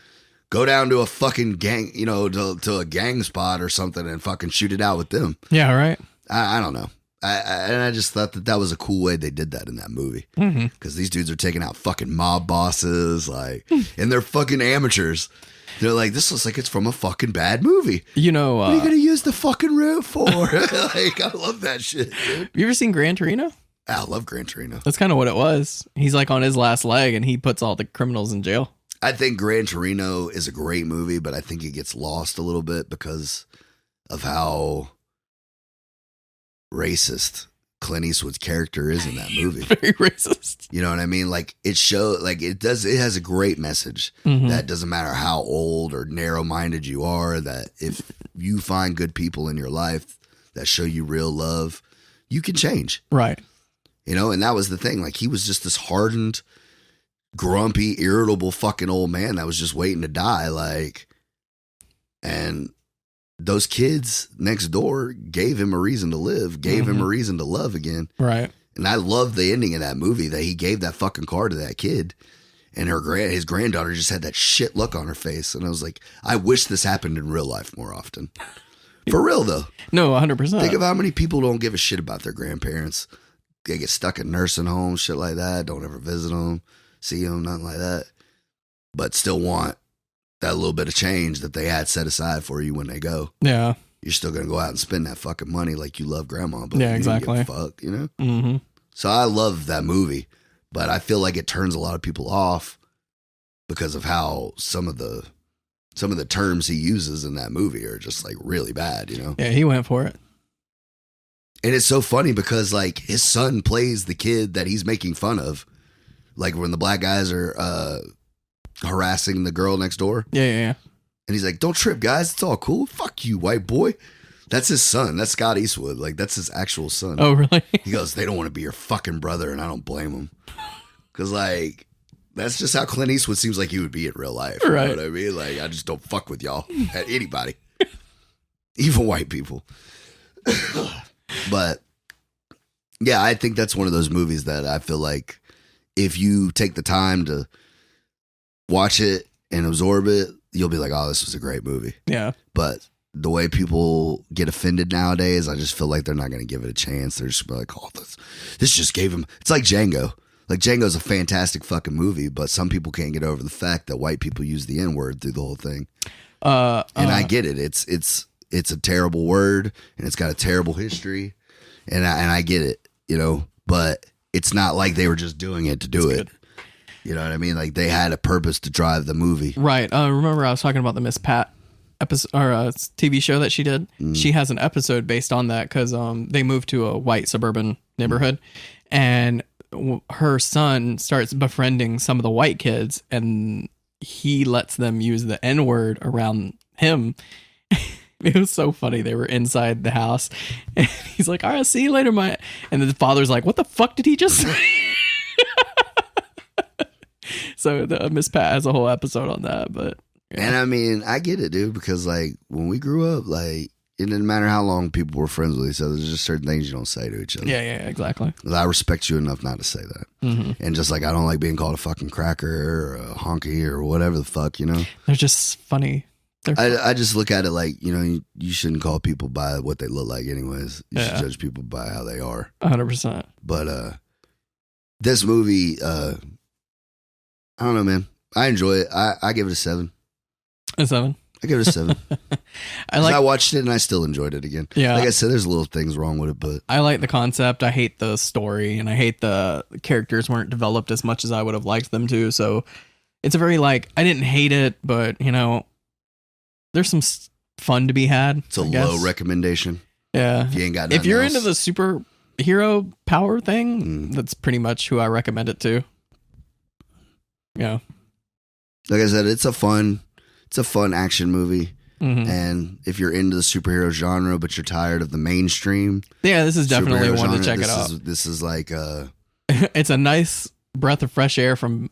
go down to a fucking gang, you know, to a gang spot or something and fucking shoot it out with them. Yeah, right. I don't know. And I just thought that was a cool way they did that in that movie. Because these dudes are taking out fucking mob bosses, like, and they're fucking amateurs. They're like, this looks like it's from a fucking bad movie. You know, what are you going to use the fucking roof for? Like, I love that shit, dude. You ever seen Gran Torino? I love Gran Torino. That's kind of what it was. He's like on his last leg and he puts all the criminals in jail. I think Gran Torino is a great movie, but I think it gets lost a little bit because of how racist Clint Eastwood's character is in that movie. Very racist. You know what I mean? Like, it has a great message that doesn't matter how old or narrow-minded you are, that if you find good people in your life that show you real love, you can change. Right. You know, and that was the thing. Like, he was just this hardened, grumpy, irritable fucking old man that was just waiting to die. Like, and those kids next door gave him a reason to live, gave him a reason to love again. Right. And I love the ending of that movie that he gave that fucking car to that kid. And his granddaughter just had that shit look on her face. And I was like, I wish this happened in real life more often. For real, though. No, 100%. Think of how many people don't give a shit about their grandparents. They get stuck in nursing homes, shit like that. Don't ever visit them, see them, nothing like that. But still want that little bit of change that they had set aside for you when they go. Yeah. You're still going to go out and spend that fucking money like you love grandma. But yeah, you didn't exactly. give a fuck, you know? So I love that movie, but I feel like it turns a lot of people off because of how some of the terms he uses in that movie are just like really bad, you know? Yeah, he went for it. And it's so funny because, like, his son plays the kid that he's making fun of. Like, when the black guys are harassing the girl next door. Yeah. And he's like, "Don't trip, guys. It's all cool. Fuck you, white boy." That's his son. That's Scott Eastwood. Like, that's his actual son. Oh, really? He goes, "They don't want to be your fucking brother," and I don't blame him. Because, like, that's just how Clint Eastwood seems like he would be in real life. Right. You know what I mean? Like, I just don't fuck with y'all. At anybody. Even white people. But, yeah, I think that's one of those movies that I feel like if you take the time to watch it and absorb it, you'll be like, "Oh, this was a great movie." Yeah. But the way people get offended nowadays, I just feel like they're not going to give it a chance. They're just like, "Oh, this just gave him." It's like Django. Like, Django's a fantastic fucking movie, but some people can't get over the fact that white people use the N-word through the whole thing. And I get it. It's a terrible word, and it's got a terrible history, and I get it, you know. But it's not like they were just doing it to do it. Good. You know what I mean? Like, they had a purpose to drive the movie. Right. Remember I was talking about the Miss Pat episode or TV show that she did? She has an episode based on that because they moved to a white suburban neighborhood, and her son starts befriending some of the white kids, and he lets them use the N-word around him. It was so funny. They were inside the house, and he's like, "All right, see you later, and then the father's like, "What the fuck did he just say?" So the Miss Pat has a whole episode on that, but yeah. And I mean, I get it, dude, because like when we grew up, like it didn't matter how long people were friends with each other. There's just certain things you don't say to each other. Yeah, exactly. I respect you enough not to say that. Mm-hmm. And just like I don't like being called a fucking cracker or a honky or whatever the fuck, you know. They're just funny. I just look at it like, you know, you shouldn't call people by what they look like anyways. You should judge people by how they are. 100%. But this movie, I don't know, man. I enjoy it. I give it a 7. A 7? I give it a 7. I watched it and I still enjoyed it again. Yeah. Like I said, there's little things wrong with it, but I like the concept. I hate the story, and I hate the characters weren't developed as much as I would have liked them to. So it's a very I didn't hate it, but you know, there's some fun to be had. It's a low recommendation. Yeah. If you ain't got if you're else. into the superhero power thing, that's pretty much who I recommend it to. Yeah. Like I said, it's a fun action movie. Mm-hmm. And if you're into the superhero genre, but you're tired of the mainstream. Yeah, this is definitely one to check it out. This is like it's a nice breath of fresh air from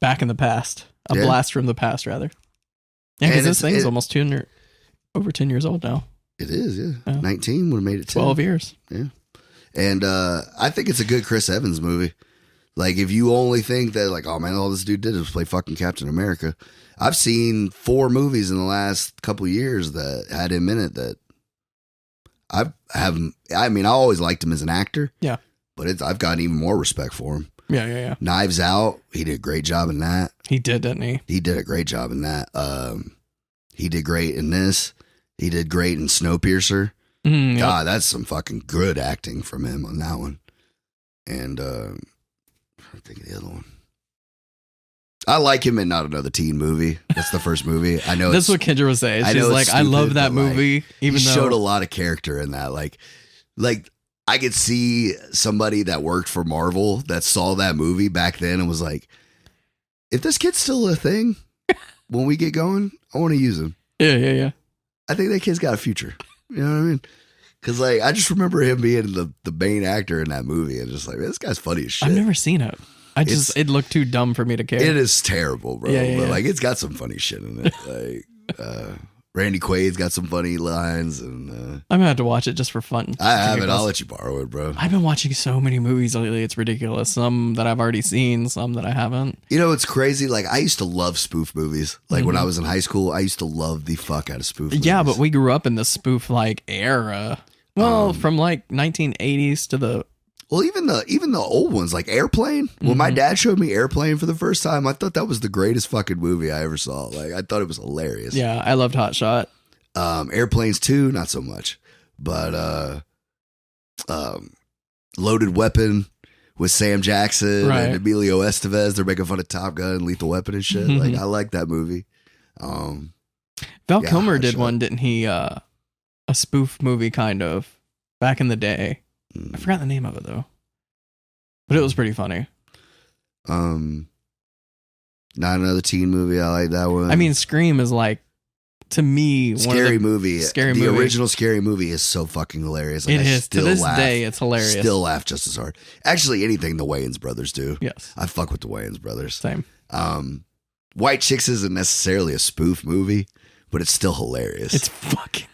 back in the past. A blast from the past, rather. Yeah, because this thing's almost over 10 years old now. It is, yeah. 19 would have made it 10. 12 years. Yeah. And I think it's a good Chris Evans movie. Like, if you only think that, like, oh, man, all this dude did was play fucking Captain America. I've seen 4 movies in the last couple of years that had him in it that I always liked him as an actor. Yeah. But I've gotten even more respect for him. Yeah. Knives Out, he did a great job in that. He did, didn't he? He did a great job in that. He did great in this. He did great in Snowpiercer. Yep. God, that's some fucking good acting from him on that one. And I think of the other one. I like him in Not Another Teen Movie. That's the first movie. I know that's what Kendra was saying. She's like, stupid, I love that movie. Even though showed a lot of character in that. Like I could see somebody that worked for Marvel that saw that movie back then and was like, if this kid's still a thing when we get going, I want to use him. Yeah. I think that kid's got a future. You know what I mean? Because like I just remember him being the main actor in that movie and just like, man, this guy's funny as shit. I've never seen it. It looked too dumb for me to care. It is terrible, bro. Yeah. But like it's got some funny shit in it. Like Randy Quaid's got some funny lines, and I'm gonna have to watch it just for fun. I have it. I'll let you borrow it, bro. I've been watching so many movies lately; it's ridiculous. Some that I've already seen, some that I haven't. You know, it's crazy. Like I used to love spoof movies. Like when I was in high school, I used to love the fuck out of spoof movies. Yeah, but we grew up in the spoof era. Well, from like 1980s to the. Well, even the old ones, like Airplane. When my dad showed me Airplane for the first time, I thought that was the greatest fucking movie I ever saw. Like, I thought it was hilarious. Yeah, I loved Hot Shot. Airplanes 2, not so much. But Loaded Weapon with Sam Jackson and Emilio Estevez. They're making fun of Top Gun and Lethal Weapon and shit. Like, I like that movie. Val Kilmer did one, didn't he? A spoof movie, kind of, back in the day. I forgot the name of it though, but it was pretty funny. Not Another Teen Movie. I like that one. I mean, Scream is like, to me, Scary movie. Scary the movie. original Scary Movie is so fucking hilarious. Like, It is. To this day, it's hilarious. Still laugh just as hard. Actually, anything the Wayans brothers do. Yes. I fuck with the Wayans brothers. Same. White Chicks isn't necessarily a spoof movie, but it's still hilarious. It's fucking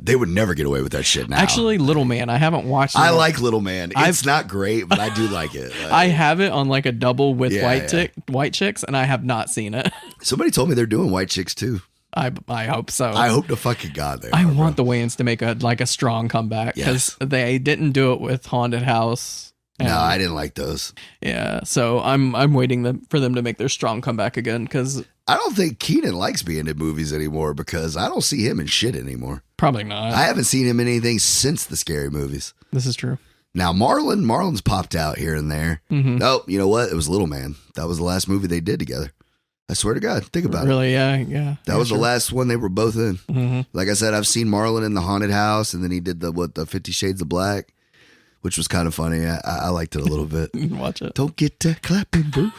they would never get away with that shit now. Actually, Little Man, I haven't watched it. I like Little Man. It's not great, but I do like it. I have it on like a double with Yeah, White Chicks, and I have not seen it. Somebody told me they're doing White Chicks too. I hope so. I hope to fucking God they I are, want bro. the Wayans to make a strong comeback because they didn't do it with Haunted House. And, No, I didn't like those. Yeah, so I'm waiting for them to make their strong comeback again because I don't think Keenan likes being in movies anymore because I don't see him in shit anymore. probably not. I haven't seen him in anything since the Scary Movies. This is true. Now Marlon's popped out here and there. Mm-hmm. Nope, you know what? It was Little Man. That was the last movie they did together. I swear to God, think about it. Really? Yeah. That was the last one they were both in. Mm-hmm. Like I said, I've seen Marlon in the Haunted House, and then he did the 50 Shades of Black, which was kind of funny. I liked it a little bit. Watch it. Don't get to clapping, boo.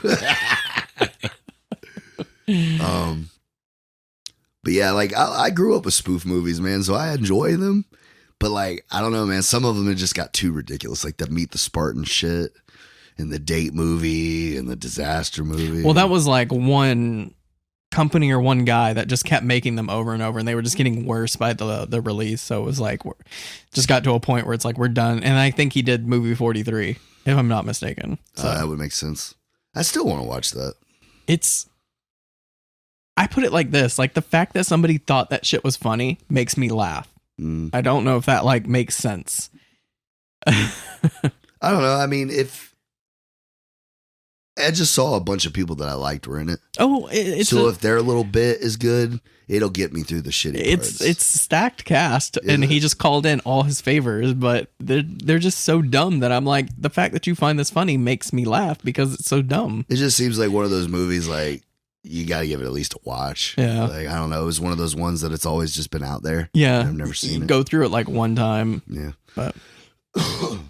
But yeah, like I grew up with spoof movies, man, so I enjoy them. But like, I don't know, man. Some of them have just got too ridiculous, like the Meet the Spartan shit, and the Date movie, and the Disaster movie. Well, that was like one company or one guy that just kept making them over and over, and they were just getting worse by the release. So it was like, just got to a point where it's like, we're done. And I think he did movie 43, if I'm not mistaken. So that would make sense. I still want to watch that. I put it like this, like the fact that somebody thought that shit was funny makes me laugh. I don't know if that like makes sense. I don't know. I mean, I just saw a bunch of people that I liked were in it. Oh, if their little bit is good, it'll get me through the shitty parts. It's stacked cast, and he just called in all his favors, but they're just so dumb that I'm like, the fact that you find this funny makes me laugh because it's so dumb. It just seems like one of those movies, like, you got to give it at least a watch. Yeah. Like, I don't know. It was one of those ones that it's always just been out there. Yeah. I've never seen it. Go through it like one time. Yeah. But so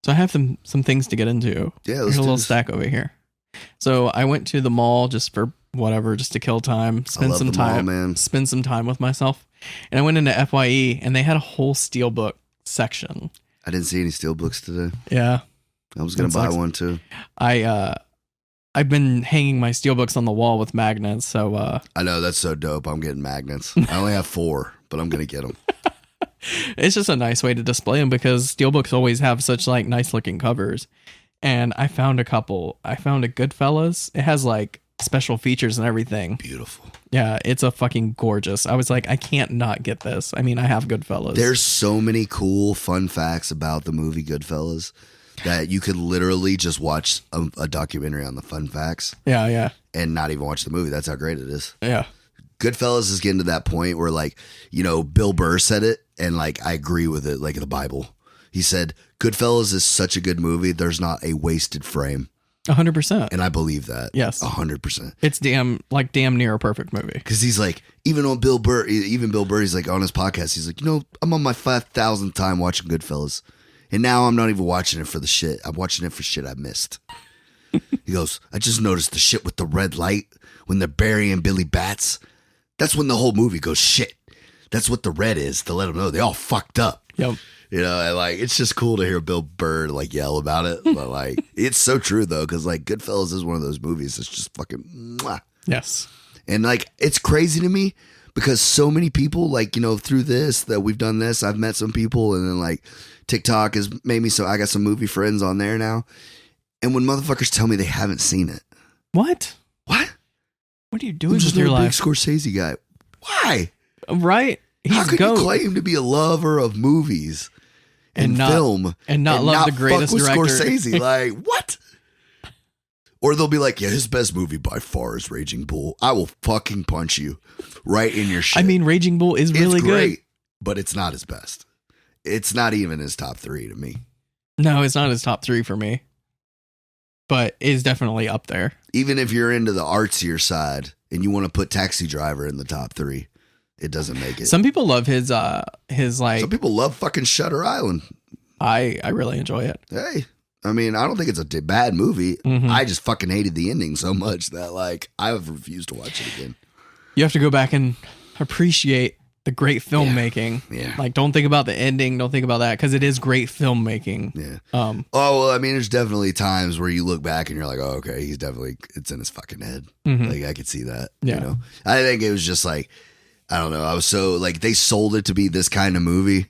I have some things to get into. Yeah, Here's a little stack over here. So I went to the mall just for whatever, just to kill time, spend some time with myself. And I went into FYE and they had a whole steelbook section. I didn't see any steelbooks today. Yeah. I was going to buy one too. I've been hanging my steelbooks on the wall with magnets, so I know, that's so dope. I'm getting magnets. I only have 4, but I'm going to get them. It's just a nice way to display them because steelbooks always have such like nice looking covers. And I found a couple. I found a Goodfellas. It has like special features and everything. Beautiful. Yeah, it's a fucking gorgeous. I was like, I can't not get this. I mean, I have Goodfellas. There's so many cool fun facts about the movie Goodfellas that you could literally just watch a documentary on the fun facts. Yeah. And not even watch the movie. That's how great it is. Yeah. Goodfellas is getting to that point where, like, you know, Bill Burr said it, and like I agree with it, like in the Bible. He said, Goodfellas is such a good movie, there's not a wasted frame. 100%. And I believe that. Yes. 100%. It's damn near a perfect movie. Because he's like, even Bill Burr, he's like on his podcast, he's like, you know, I'm on my 5,000th time watching Goodfellas. And now I'm not even watching it for the shit. I'm watching it for shit I missed. He goes, I just noticed the shit with the red light when they're burying Billy Bats. That's when the whole movie goes shit. That's what the red is, to let them know they all fucked up. Yep. You know, and like, it's just cool to hear Bill Burr like yell about it. But like, it's so true though, because like Goodfellas is one of those movies that's just fucking mwah. Yes. And like, it's crazy to me because so many people, like, you know, through this, that we've done this, I've met some people, and then like TikTok has made me so I got some movie friends on there now. And when motherfuckers tell me they haven't seen it. What? What? What are you doing I'm just with your a big life? Scorsese guy. Why? Right? How could you claim to be a lover of movies and film and not love the greatest fuck with director? Scorsese? Like, what? Or they'll be like, yeah, his best movie by far is Raging Bull. I will fucking punch you right in your shit. I mean, Raging Bull is really great, good. But it's not his best. It's not even his top 3 to me. No, it's not his top 3 for me. But it's definitely up there. Even if you're into the artsier side and you want to put Taxi Driver in the top 3, it doesn't make it. Some people love his like. Some people love fucking Shutter Island. I really enjoy it. Hey, I mean, I don't think it's a bad movie. Mhm. I just fucking hated the ending so much that like I've refused to watch it again. You have to go back and appreciate the great filmmaking. Yeah. Like, don't think about the ending. Don't think about that because it is great filmmaking. Yeah. Oh well, I mean, there's definitely times where you look back and you're like, oh, okay, it's in his fucking head. Mhm. Like I could see that. Yeah. You know, I think it was just like, I don't know. I was so like they sold it to be this kind of movie.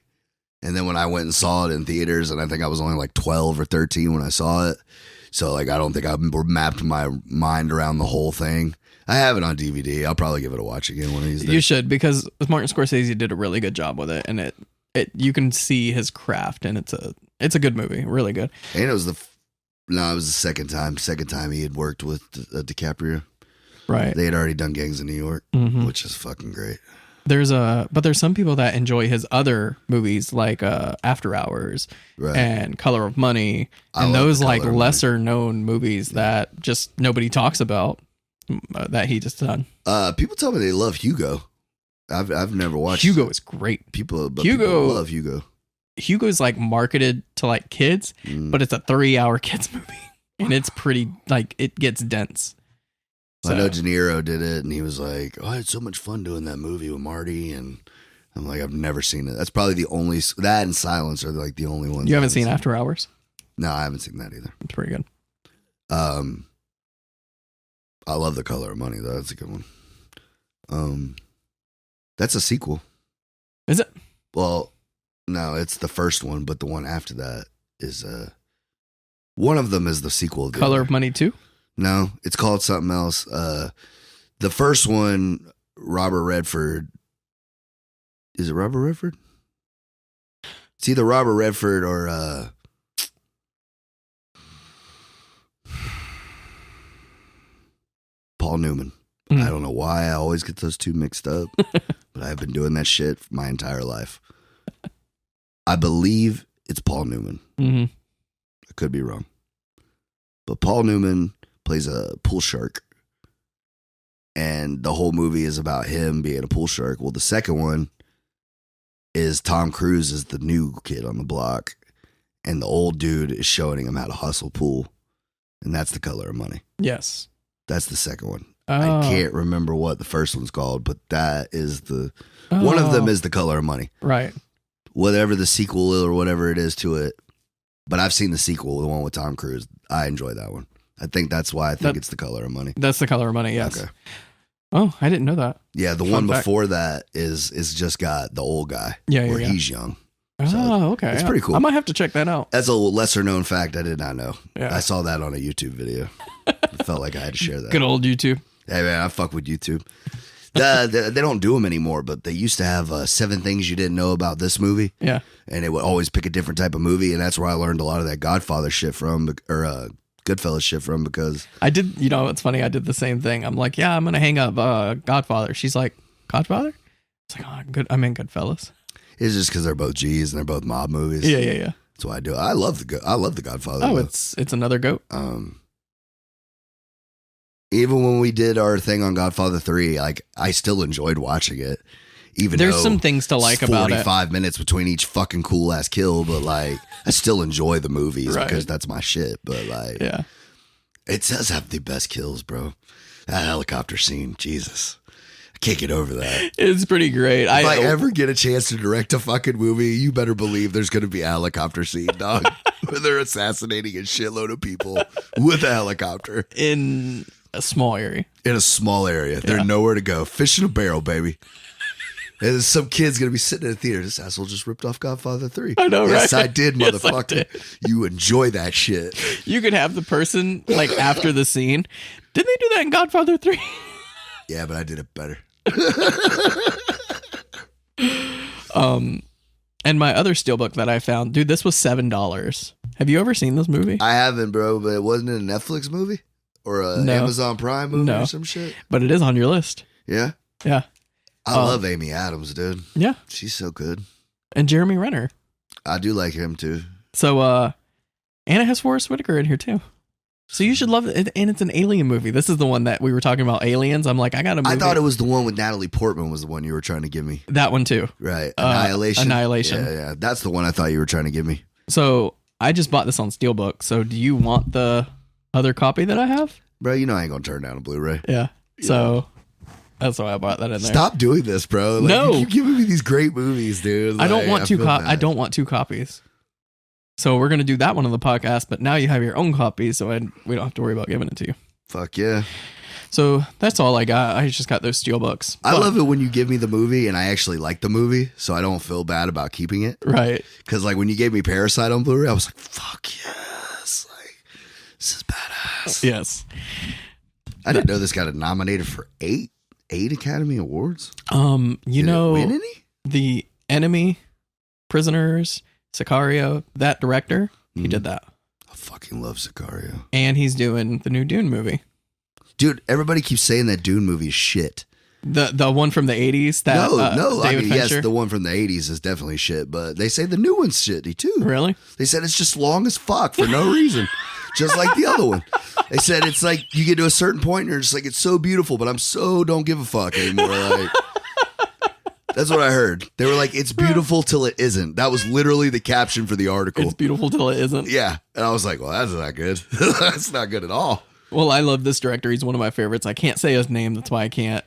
And then when I went and saw it in theaters, and I think I was only like 12 or 13 when I saw it. So like, I don't think I mapped my mind around the whole thing. I have it on DVD. I'll probably give it a watch again one of these days. You should, because Martin Scorsese did a really good job with it, and it you can see his craft, and it's a good movie, really good. And it was it was the second time he had worked with DiCaprio. Right. They had already done Gangs of New York, Mhm. which is fucking great. There's some people that enjoy his other movies like After Hours Right. and Color of Money, I and love those The like Color of Money. lesser known movies that just nobody talks about that he just done. People tell me they love Hugo. I've never watched Hugo is great. People Hugo- love Hugo. Hugo's like marketed to like kids, but it's a 3-hour kids movie, and it's pretty like it gets dense. I know De Niro did it, and he was like, "Oh, I had so much fun doing that movie with Marty." And I'm like, I've never seen it. That's probably the only that and Silence are like the only ones. You I haven't seen After Hours? No, I haven't seen that either. It's pretty good. I love The Color of Money though. That's a good one. That's a sequel. Is it? Well, no, it's the first one, but the one after that is one of them is the sequel. Of the Color other. of Money 2? No, it's called something else. The first one, Robert Redford. Is it Robert Redford? It's either Robert Redford or Paul Newman. Mm. I don't know why I always get those two mixed up, but I've been doing that shit for my entire life. I believe it's Paul Newman. Mm-hmm. I could be wrong. But Paul Newman plays a pool shark. And the whole movie is about him being a pool shark. Well, the second one is Tom Cruise is the new kid on the block. And the old dude is showing him how to hustle pool. And that's The Color of Money. Yes. That's the second one. Oh. I can't remember what the first one's called, but that is one of them is The Color of Money. Right. Whatever the sequel or whatever it is to it. But I've seen the sequel, the one with Tom Cruise. I enjoy that one. I think that's why I think it's The Color of Money. That's The Color of Money, yes. Okay. Oh, I didn't know that. Yeah, the Fun one fact. before that is just got the old guy. Yeah, where yeah. he's young. Oh, okay. it's pretty cool. I might have to check that out. That's a lesser known fact I did not know. Yeah. I saw that on a YouTube video. I felt like I had to share that. Good old YouTube. Hey man, I fuck with YouTube. They don't do them anymore, but they used to have 7 things you didn't know about this movie. Yeah. And it would always pick a different type of movie, and that's where I learned a lot of that Godfather shit from, or Goodfellas shit from, because I did, it's funny. I did the same thing. I'm like, yeah, I'm going to hang up Godfather. She's like, Godfather? It's like, oh, good. I'm in Goodfellas. it's just because they're both G's and they're both mob movies. Yeah. That's why I do it. I love the Godfather. Oh, though. it's another goat. Even when we did our thing on Godfather 3, like I still enjoyed watching it. Even There's though some things to like it's about it. 45 minutes between each fucking cool ass kill, but like I still enjoy the movies Right. because that's my shit. But like, Yeah. it does have the best kills, bro. That helicopter scene, Jesus, I can't get over that. It's pretty great. If I ever get a chance to direct a fucking movie, you better believe there's going to be a helicopter scene, dog, where they're assassinating a shitload of people with a helicopter in a small area. in a small area. Yeah. They're nowhere to go. Fish in a barrel, baby. And then some kid's going to be sitting in a theater. This asshole just ripped off Godfather 3. I know, yes, right? I did, Yes, I motherfucker. did. You enjoy that shit. You could have the person like after the scene. Did they do that in Godfather 3? Yeah, but I did it better. And my other steelbook that I found, dude, this was $7. Have you ever seen this movie? I haven't, bro, but it wasn't a Netflix movie or a No. Amazon Prime movie No. or some shit. But it is on your list. Yeah. Yeah. I love Amy Adams, dude. Yeah. She's so good. And Jeremy Renner. I do like him too. So, and it has Forrest Whitaker in here too. So you should love it. And it's an alien movie. This is the one that we were talking about, Aliens. I'm like, I got a movie. I thought it was the one with Natalie Portman was the one you were trying to give me. That one too. Right. Annihilation. Annihilation. Yeah. That's the one I thought you were trying to give me. So I just bought this on Steelbook. So do you want the other copy that I have? Bro, you know I ain't gonna turn down a Blu-ray. Yeah. So that's why I bought that in there. Stop doing this, bro. Like, No. you keep giving me these great movies, dude. Like, I don't want two. bad. I don't want two copies. So we're gonna do that one on the podcast. But now you have your own copy, so we don't have to worry about giving it to you. Fuck yeah. So that's all I got. I just got those Steelbooks. I love it when you give me the movie and I actually like the movie, so I don't feel bad about keeping it. Right. Because like when you gave me Parasite on Blu-ray, I was like, fuck yes. Like, this is badass. Yes. I didn't know this got nominated for eight Academy Awards. You Did know, it win any? The Enemy, Prisoners, Sicario, that director, he did that. I fucking love Sicario. And he's doing the new Dune movie. Dude, everybody keeps saying that Dune movie is shit. The one from the 80s? That, No. I David mean, Fincher? yes, the one from the 80s is definitely shit, but they say the new one's shitty too. Really? They said it's just long as fuck for no reason. Just like the other one. They said it's like you get to a certain point and you're just like, it's so beautiful, but I'm so don't give a fuck anymore. Like, that's what I heard. They were like, it's beautiful till it isn't. That was literally the caption for the article. It's beautiful till it isn't. Yeah. And I was like, well, that's not good. That's not good at all. Well, I love this director. He's one of my favorites. I can't say his name. That's why I can't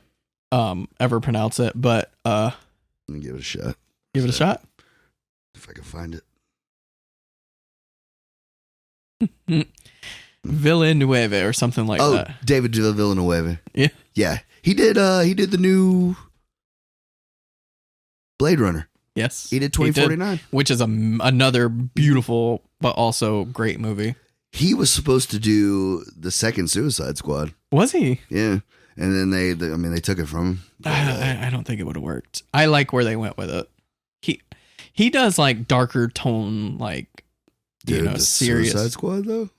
ever pronounce it. But Let me give it a shot. give it a shot. If I can find it. Villanueva or something like that. David Villanueva. Yeah. Yeah. He did the new Blade Runner. Yes. He did 2049. Which is another beautiful but also great movie. He was supposed to do the second Suicide Squad. Was he? Yeah. And then they took it from him. I don't think it would have worked. I like where they went with it. He does like darker tone, like, the serious. Suicide Squad, though?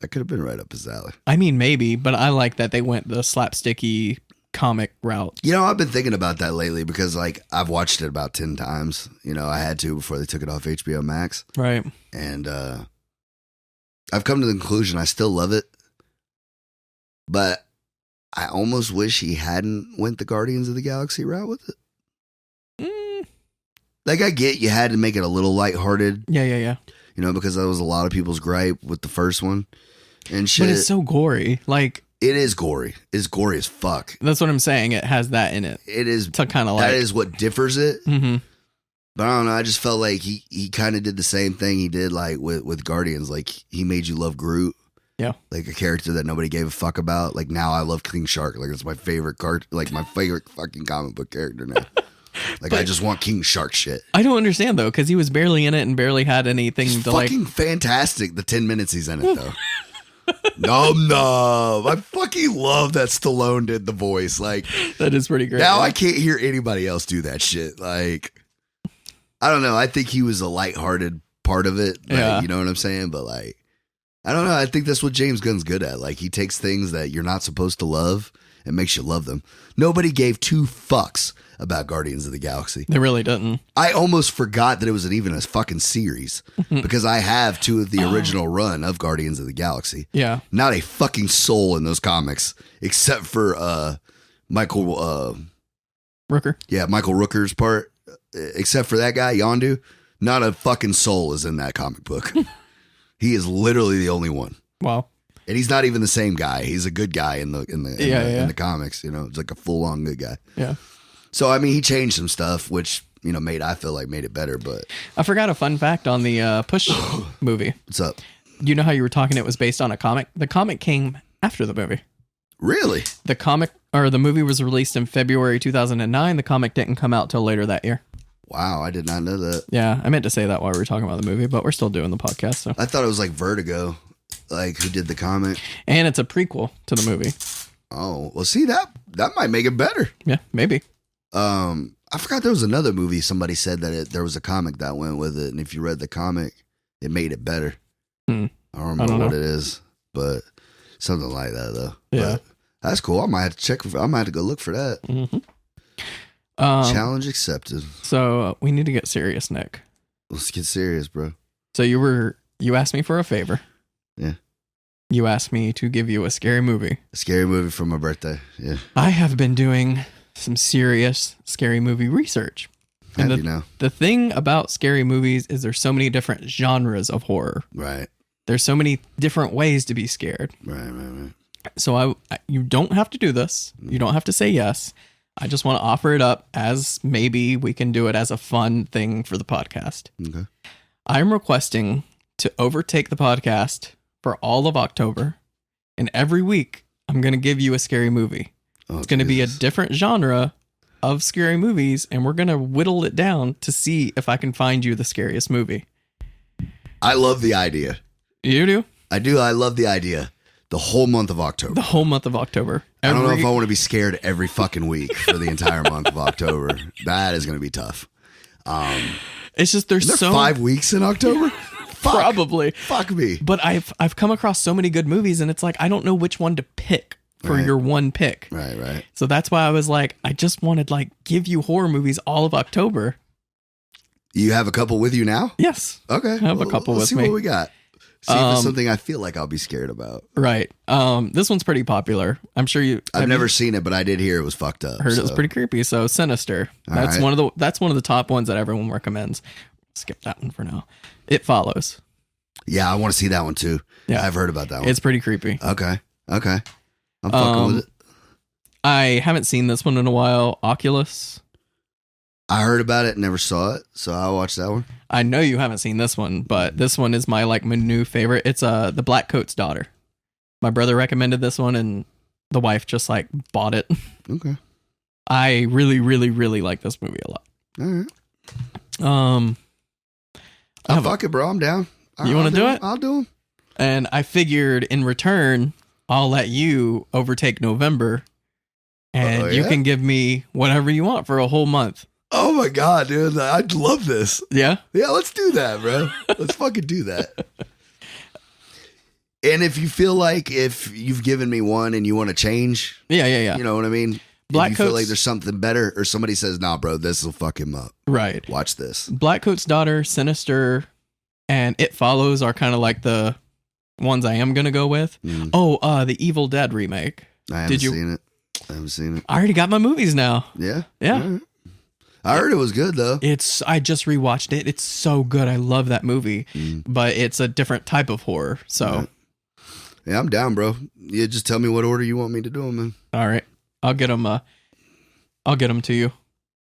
That could have been right up his alley. I mean, maybe, but I like that they went the slapsticky comic route. You know, I've been thinking about that lately because, like, I've watched it about 10 times. You know, I had to before they took it off HBO Max. Right. And I've come to the conclusion I still love it. But I almost wish he hadn't went the Guardians of the Galaxy route with it. Like, I get you had to make it a little lighthearted. Yeah. You know, because that was a lot of people's gripe with the first one. And shit. But it's so gory. Like, it is gory. It's gory as fuck. that's what I'm saying. It has that in it. It is. To kind of like. That is what differs it. Mm-hmm. But I don't know. I just felt like he kind of did the same thing he did like with Guardians. Like, he made you love Groot. Yeah. Like a character that nobody gave a fuck about. Like, now I love King Shark. Like, it's my favorite my favorite fucking comic book character now. Like, I just want King Shark shit. I don't understand, though, because he was barely in it and barely had anything He's to fucking fantastic the 10 minutes he's in it, though. Nom. I fucking love that Stallone did the voice. Like, that is pretty great. now I can't hear anybody else do that shit. Like, I don't know. I think he was a lighthearted part of it. Like, Yeah. You know what I'm saying? But, like, I don't know. I think that's what James Gunn's good at. Like, he takes things that you're not supposed to love and makes you love them. Nobody gave two fucks about Guardians of the Galaxy. They really didn't. I almost forgot that it was even a fucking series because I have two of the original run of Guardians of the Galaxy. Yeah. Not a fucking soul in those comics except for Michael Rooker. Yeah, Michael Rooker's part. Except for that guy, Yondu. Not a fucking soul is in that comic book. He is literally the only one. Wow. And he's not even the same guy. He's a good guy in the comics, you know. It's like a full-on good guy. Yeah. So I mean, he changed some stuff which, you know, made it better, but I forgot a fun fact on the Push movie. What's up? You know how you were talking it was based on a comic? The comic came after the movie. Really? The movie was released in February 2009. The comic didn't come out till later that year. Wow, I did not know that. Yeah, I meant to say that while we were talking about the movie, but we're still doing the podcast. So. I thought it was like Vertigo, like who did the comic. And it's a prequel to the movie. Oh, well, see, that might make it better. Yeah, maybe. I forgot there was another movie somebody said that there was a comic that went with it, and if you read the comic, it made it better. I don't remember what it is, but something like that, though. Yeah. But that's cool. I might have to go look for that. Mm-hmm. Challenge accepted. So we need to get serious, Nick. Let's get serious, bro. So you asked me for a favor. Yeah. You asked me to give you a scary movie. A scary movie for my birthday. Yeah. I have been doing some serious scary movie research. And Have you now? the thing about scary movies is there's so many different genres of horror. Right. There's so many different ways to be scared. Right. So you don't have to do this. You don't have to say yes. I just want to offer it up as maybe we can do it as a fun thing for the podcast. Okay. I'm requesting to overtake the podcast for all of October. And every week, I'm going to give you a scary movie. It's going to be a different genre of scary movies, and we're going to whittle it down to see if I can find you the scariest movie. I love the idea. You do? I do. I love the idea. The whole month of October. The whole month of October. I don't know if I want to be scared every fucking week for the entire month of October. That is going to be tough. It's just there's so 5 weeks in October. Probably. Fuck me. But I've come across so many good movies, and it's like I don't know which one to pick for Right. your one pick. Right. So that's why I was like, I just wanted to like give you horror movies all of October. You have a couple with you now? Yes. Okay. I have a couple let's with see me. what we got. See if it's something I feel like I'll be scared about. Right. This one's pretty popular. I'm sure I've never seen it, but I did hear it was fucked up. heard it was pretty creepy. So Sinister. That's right. one of the top ones that everyone recommends. Skip that one for now. It Follows. Yeah, I want to see that one too. Yeah. I've heard about that one. It's pretty creepy. Okay. I'm fucking with it. I haven't seen this one in a while. Oculus. I heard about it, never saw it, so I'll watch that one. I know you haven't seen this one, but this one is my new favorite. It's The Black Coat's Daughter. My brother recommended this one, and the wife just like bought it. Okay. I really, really, really like this movie a lot. All right. Fuck it, bro. I'm down. You want to do it? I'll do them. And I figured in return, I'll let you overtake November, and you can give me whatever you want for a whole month. Oh my god, dude! I'd love this. Yeah. Let's do that, bro. Let's fucking do that. And if you feel like if you've given me one and you want to change, Yeah. you know what I mean. Black if you feel Coat's- like there's something better, or somebody says, "Nah, bro, this will fuck him up." Right. Watch this. Black Coat's Daughter, Sinister, and It Follows are kind of like the ones I am gonna go with. The Evil Dead remake. I haven't seen it. I haven't seen it. I already got my movies now. Yeah. Yeah. All right. I heard it was good though. I just rewatched it. It's so good. I love that movie, but it's a different type of horror. So, Yeah, I'm down, bro. Yeah, just tell me what order you want me to do them in. all right, I'll get them. I'll get them to you.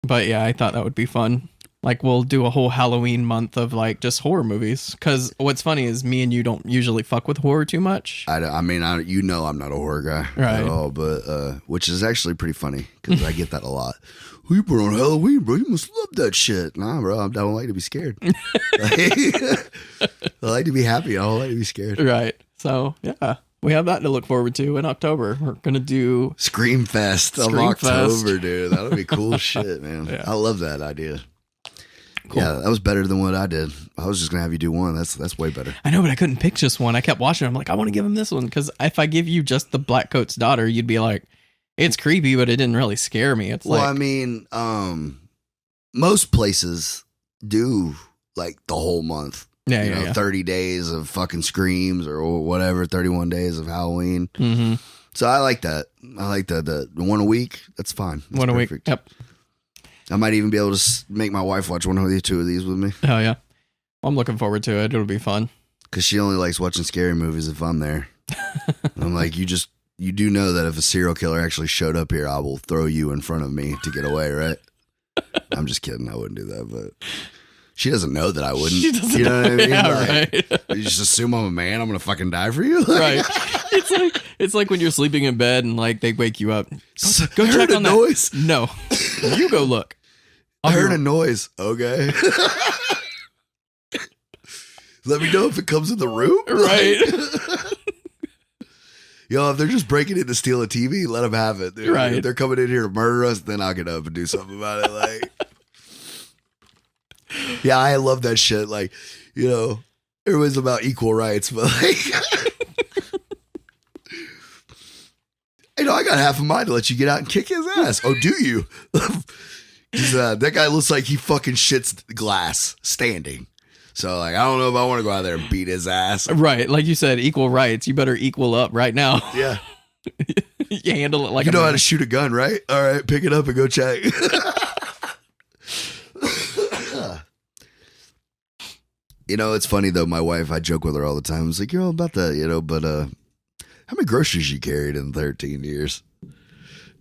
But yeah, I thought that would be fun. Like we'll do a whole Halloween month of like just horror movies. Because what's funny is me and you don't usually fuck with horror too much. I mean, I'm not a horror guy Right. at all, but which is actually pretty funny because I get that a lot. We put on Halloween, bro. You must love that shit. Nah, bro. I don't like to be scared. I like to be happy. I don't like to be scared. Right. So yeah, we have that to look forward to in October. We're gonna do Scream Fest of Scream October, Fest. dude. That'll be cool shit, man. Yeah. I love that idea. Cool. Yeah, that was better than what I did. I was just gonna have you do one. That's way better. I know, but I couldn't pick just one. I kept watching. I'm like, I want to give him this one because if I give you just the Black Coat's Daughter, you'd be like, it's creepy, but it didn't really scare me. It's Well, like, I mean, most places do like the whole month. yeah. 30 days of fucking screams or whatever, 31 days of Halloween. Mm-hmm. So I like that. I like that. The one a week, that's fine. That's One a week. perfect. Yep. I might even be able to make my wife watch one of these, two of these with me. Oh yeah. I'm looking forward to it. It'll be fun. Because she only likes watching scary movies if I'm there. I'm like, you do know that if a serial killer actually showed up here, I will throw you in front of me to get away, right? I'm just kidding. I wouldn't do that, but she doesn't know that I wouldn't. She doesn't You know what I mean? Yeah, Like, right. you just assume I'm a man. I'm gonna fucking die for you, Right. It's like when you're sleeping in bed and like they wake you up. Go I check heard on a that. noise. No. You go look. I heard a noise. Okay. Let me know if it comes in the room. Right. Yo, if they're just breaking in to steal a TV, let them have it. Dude. Right. If they're coming in here to murder us, then I'll get up and do something about it. Like, yeah, I love that shit. Like, everyone's about equal rights, but like, I got half a mind to let you get out and kick his ass. Oh, do you? 'Cause, that guy looks like he fucking shits glass standing. So, like, I don't know if I want to go out there and beat his ass. Right. Like you said, equal rights. You better equal up right now. Yeah. You handle it like You a know man. how to shoot a gun, right? All right, pick it up and go check. You know, it's funny though. My wife, I joke with her all the time. It's like, you're all about that, you know, but how many groceries you carried in 13 years?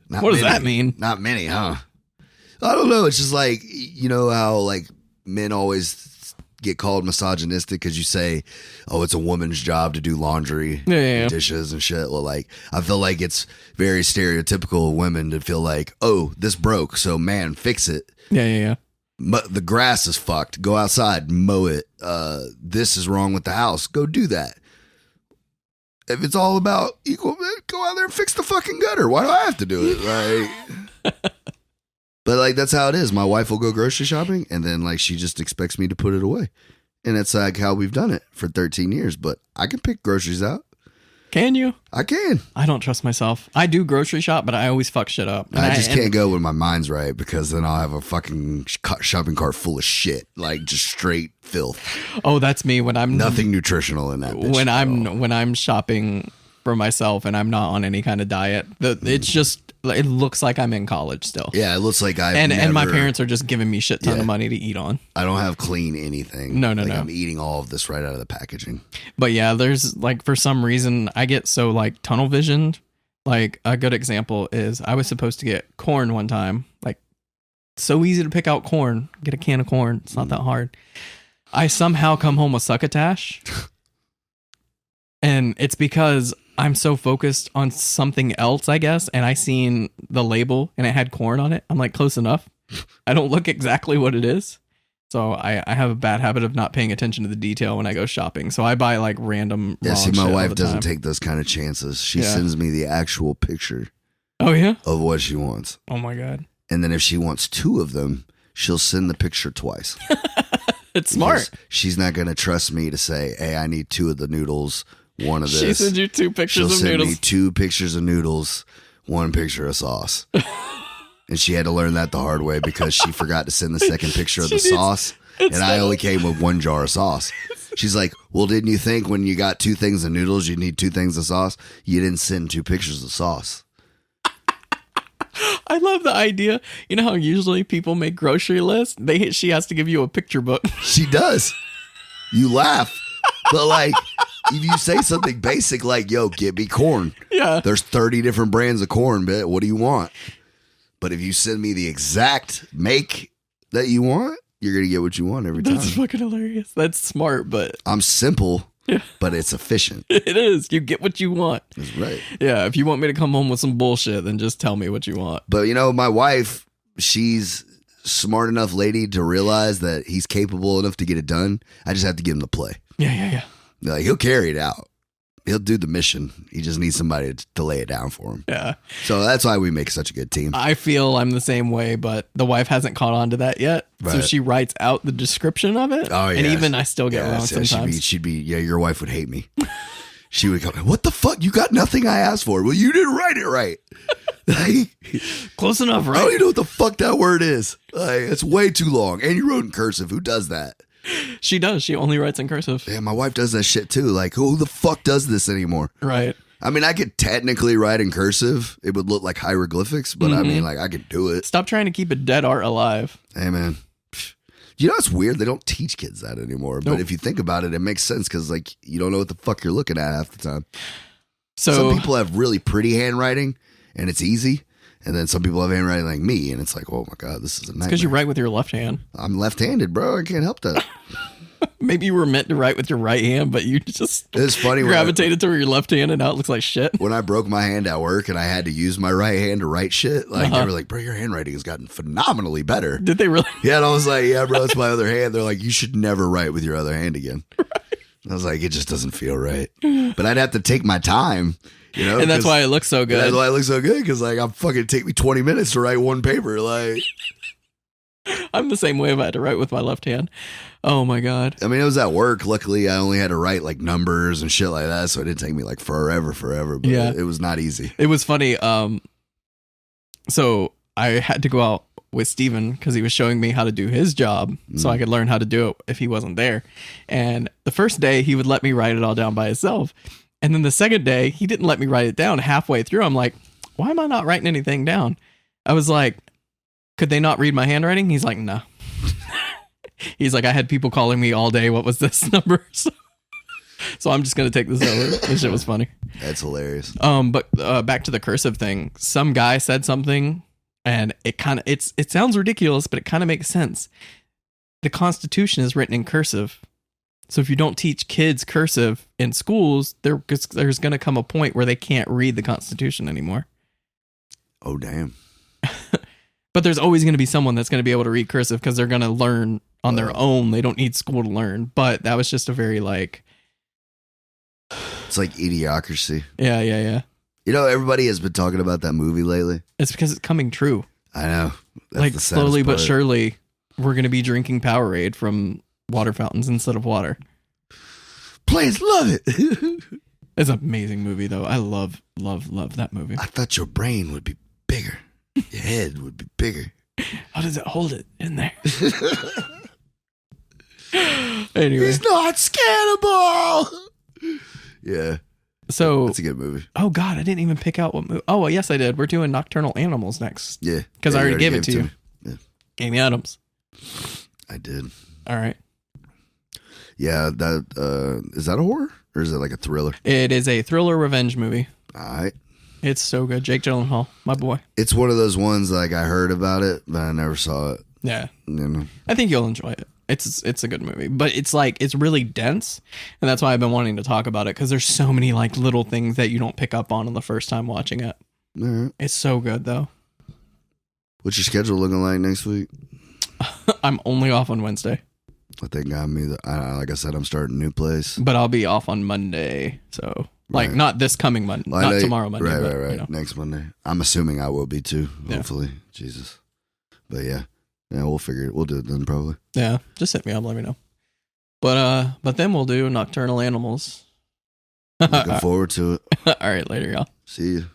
Not What does many. that mean? Not many, huh? I don't know. It's just like, you know how like men always get called misogynistic because you say, oh, it's a woman's job to do laundry and dishes and shit. Well, like, I feel like it's very stereotypical of women to feel like, oh, this broke, so man, fix it. Yeah. The grass is fucked. Go outside, mow it. This is wrong with the house. Go do that. If it's all about equal, go out there and fix the fucking gutter. Why do I have to do it? Like, but like that's how it is. My wife will go grocery shopping, and then like she just expects me to put it away, and that's like how we've done it for 13 years. But I can pick groceries out. Can you? I can. I don't trust myself. I do grocery shop, but I always fuck shit up. I just can't go when my mind's right because then I'll have a fucking shopping cart full of shit, like just straight filth. Oh, that's me when I'm nothing nutritional in that. Bitch when I'm shopping for myself and I'm not on any kind of diet. It's just it looks like I'm in college still. Yeah, it looks like and my parents are just giving me shit ton of money to eat on. I don't have clean anything. No. I'm eating all of this right out of the packaging. But yeah, there's like for some reason I get so like tunnel visioned. Like a good example is I was supposed to get corn one time. Like so easy to pick out corn. Get a can of corn. It's not that hard. I somehow come home with succotash. And it's because I'm so focused on something else, I guess, and I seen the label and it had corn on it. I'm like, close enough. I don't look exactly what it is. So I have a bad habit of not paying attention to the detail when I go shopping. So I buy like random Yeah, see, my shit wife all the doesn't time. take those kind of chances. She sends me the actual picture Oh, yeah? of what she wants. Oh, my God. And then if she wants 2 of them, she'll send the picture twice. It's smart. She's not going to trust me to say, hey, I need 2 of the noodles, 1 of this. She sends you 2 pictures of She'll noodles. send me 2 pictures of noodles, 1 picture of sauce. And she had to learn that the hard way because she forgot to send the second picture of the sauce. And I only came with 1 jar of sauce. She's like, well, didn't you think when you got 2 things of noodles, you need 2 things of sauce? You didn't send 2 pictures of sauce. I love the idea. You know how usually people make grocery lists? She has to give you a picture book. She does. You laugh. But like, if you say something basic like, yo, get me corn. Yeah. There's 30 different brands of corn, but what do you want? But if you send me the exact make that you want, you're going to get what you want every time. That's fucking hilarious. That's smart, but... I'm simple, but it's efficient. It is. You get what you want. That's right. Yeah, if you want me to come home with some bullshit, then just tell me what you want. But, you know, my wife, she's smart enough lady to realize that he's capable enough to get it done. I just have to give him the play. Yeah. Like, he'll carry it out. He'll do the mission. He just needs somebody to lay it down for him. Yeah. So that's why we make such a good team. I feel I'm the same way, but the wife hasn't caught on to that yet. Right. So she writes out the description of it. Oh, yeah. And even I still get wrong sometimes. She'd be, your wife would hate me. She would come, what the fuck? You got nothing I asked for. Well, you didn't write it right. Like, close enough, I right? don't even know what the fuck that word is. Like, it's way too long. And you wrote in cursive. Who does that? She does. She only writes in cursive. Yeah, my wife does that shit too. Like, who the fuck does this anymore? Right. I mean, I could technically write in cursive. It would look like hieroglyphics, but I mean, like, I could do it. Stop trying to keep a dead art alive. Hey, man. You know, it's weird. They don't teach kids that anymore. But if you think about it, it makes sense because, like, you don't know what the fuck you're looking at half the time. So some people have really pretty handwriting, and it's easy. And then some people have handwriting like me, and it's like, oh, my God, this is a nightmare. because you write with your left hand. I'm left-handed, bro. I can't help that. Maybe you were meant to write with your right hand, but you just It's funny gravitated toward your left hand, and now it looks like shit. when I broke my hand at work and I had to use my right hand to write shit, like they were like, bro, your handwriting has gotten phenomenally better. Did they really? Yeah, and I was like, yeah, bro, it's my other hand. They're like, you should never write with your other hand again. Right. I was like, it just doesn't feel right. But I'd have to take my time, you know? And that's why it looks so good. That's why it looks so good, because like I'm fucking take me 20 minutes to write one paper. Like, I'm the same way if I had to write with my left hand. Oh my God. I mean, it was at work. Luckily, I only had to write like numbers and shit like that, so it didn't take me like forever. But Yeah. it was not easy. It was funny. So I had to go out with Steven because he was showing me how to do his job so I could learn how to do it if he wasn't there. And the first day he would let me write it all down by himself. And then the second day he didn't let me write it down. Halfway through, I'm like, why am I not writing anything down? I was like, could they not read my handwriting? He's like, no. He's like, I had people calling me all day. What was this number? So I'm just gonna take this over. This shit was funny. That's hilarious. But back to the cursive thing. Some guy said something, and it sounds ridiculous, but it kind of makes sense. The Constitution is written in cursive, so if you don't teach kids cursive in schools, there's gonna come a point where they can't read the Constitution anymore. Oh damn. But there's always going to be someone that's going to be able to read cursive because they're going to learn on their own. They don't need school to learn. But that was just a very like... It's like Idiocracy. Yeah. You know, everybody has been talking about that movie lately. It's because it's coming true. I know. That's like the slowly but part. surely, we're going to be drinking Powerade from water fountains instead of water. Please love it. It's an amazing movie, though. I love that movie. I thought your brain would be bigger. Your head would be bigger. How does it hold it in there? Anyway. He's not scannable. Yeah. So that's a good movie. Oh God, I didn't even pick out what movie. Oh well, yes I did. We're doing Nocturnal Animals next. Yeah. Because I already gave it to you. Me. Yeah. Amy Adams. I did. All right. Yeah, that is that a horror or is it like a thriller? It is a thriller revenge movie. All right. It's so good. Jake Gyllenhaal, my boy. It's one of those ones like I heard about it, but I never saw it. Yeah. You know. I think you'll enjoy it. It's a good movie, but it's really dense, and that's why I've been wanting to talk about it because there's so many like little things that you don't pick up on the first time watching it. All right. It's so good though. What's your schedule looking like next week? I'm only off on Wednesday. I think like I said, I'm starting a new place, but I'll be off on Monday. So like not this coming Monday, well, not tomorrow Monday. Right. You know. Next Monday. I'm assuming I will be too. Yeah. Hopefully, Jesus. But yeah, we'll figure it. We'll do it then probably. Yeah, just hit me up. Let me know. But then we'll do Nocturnal Animals. Looking forward to it. All right, later, y'all. See you.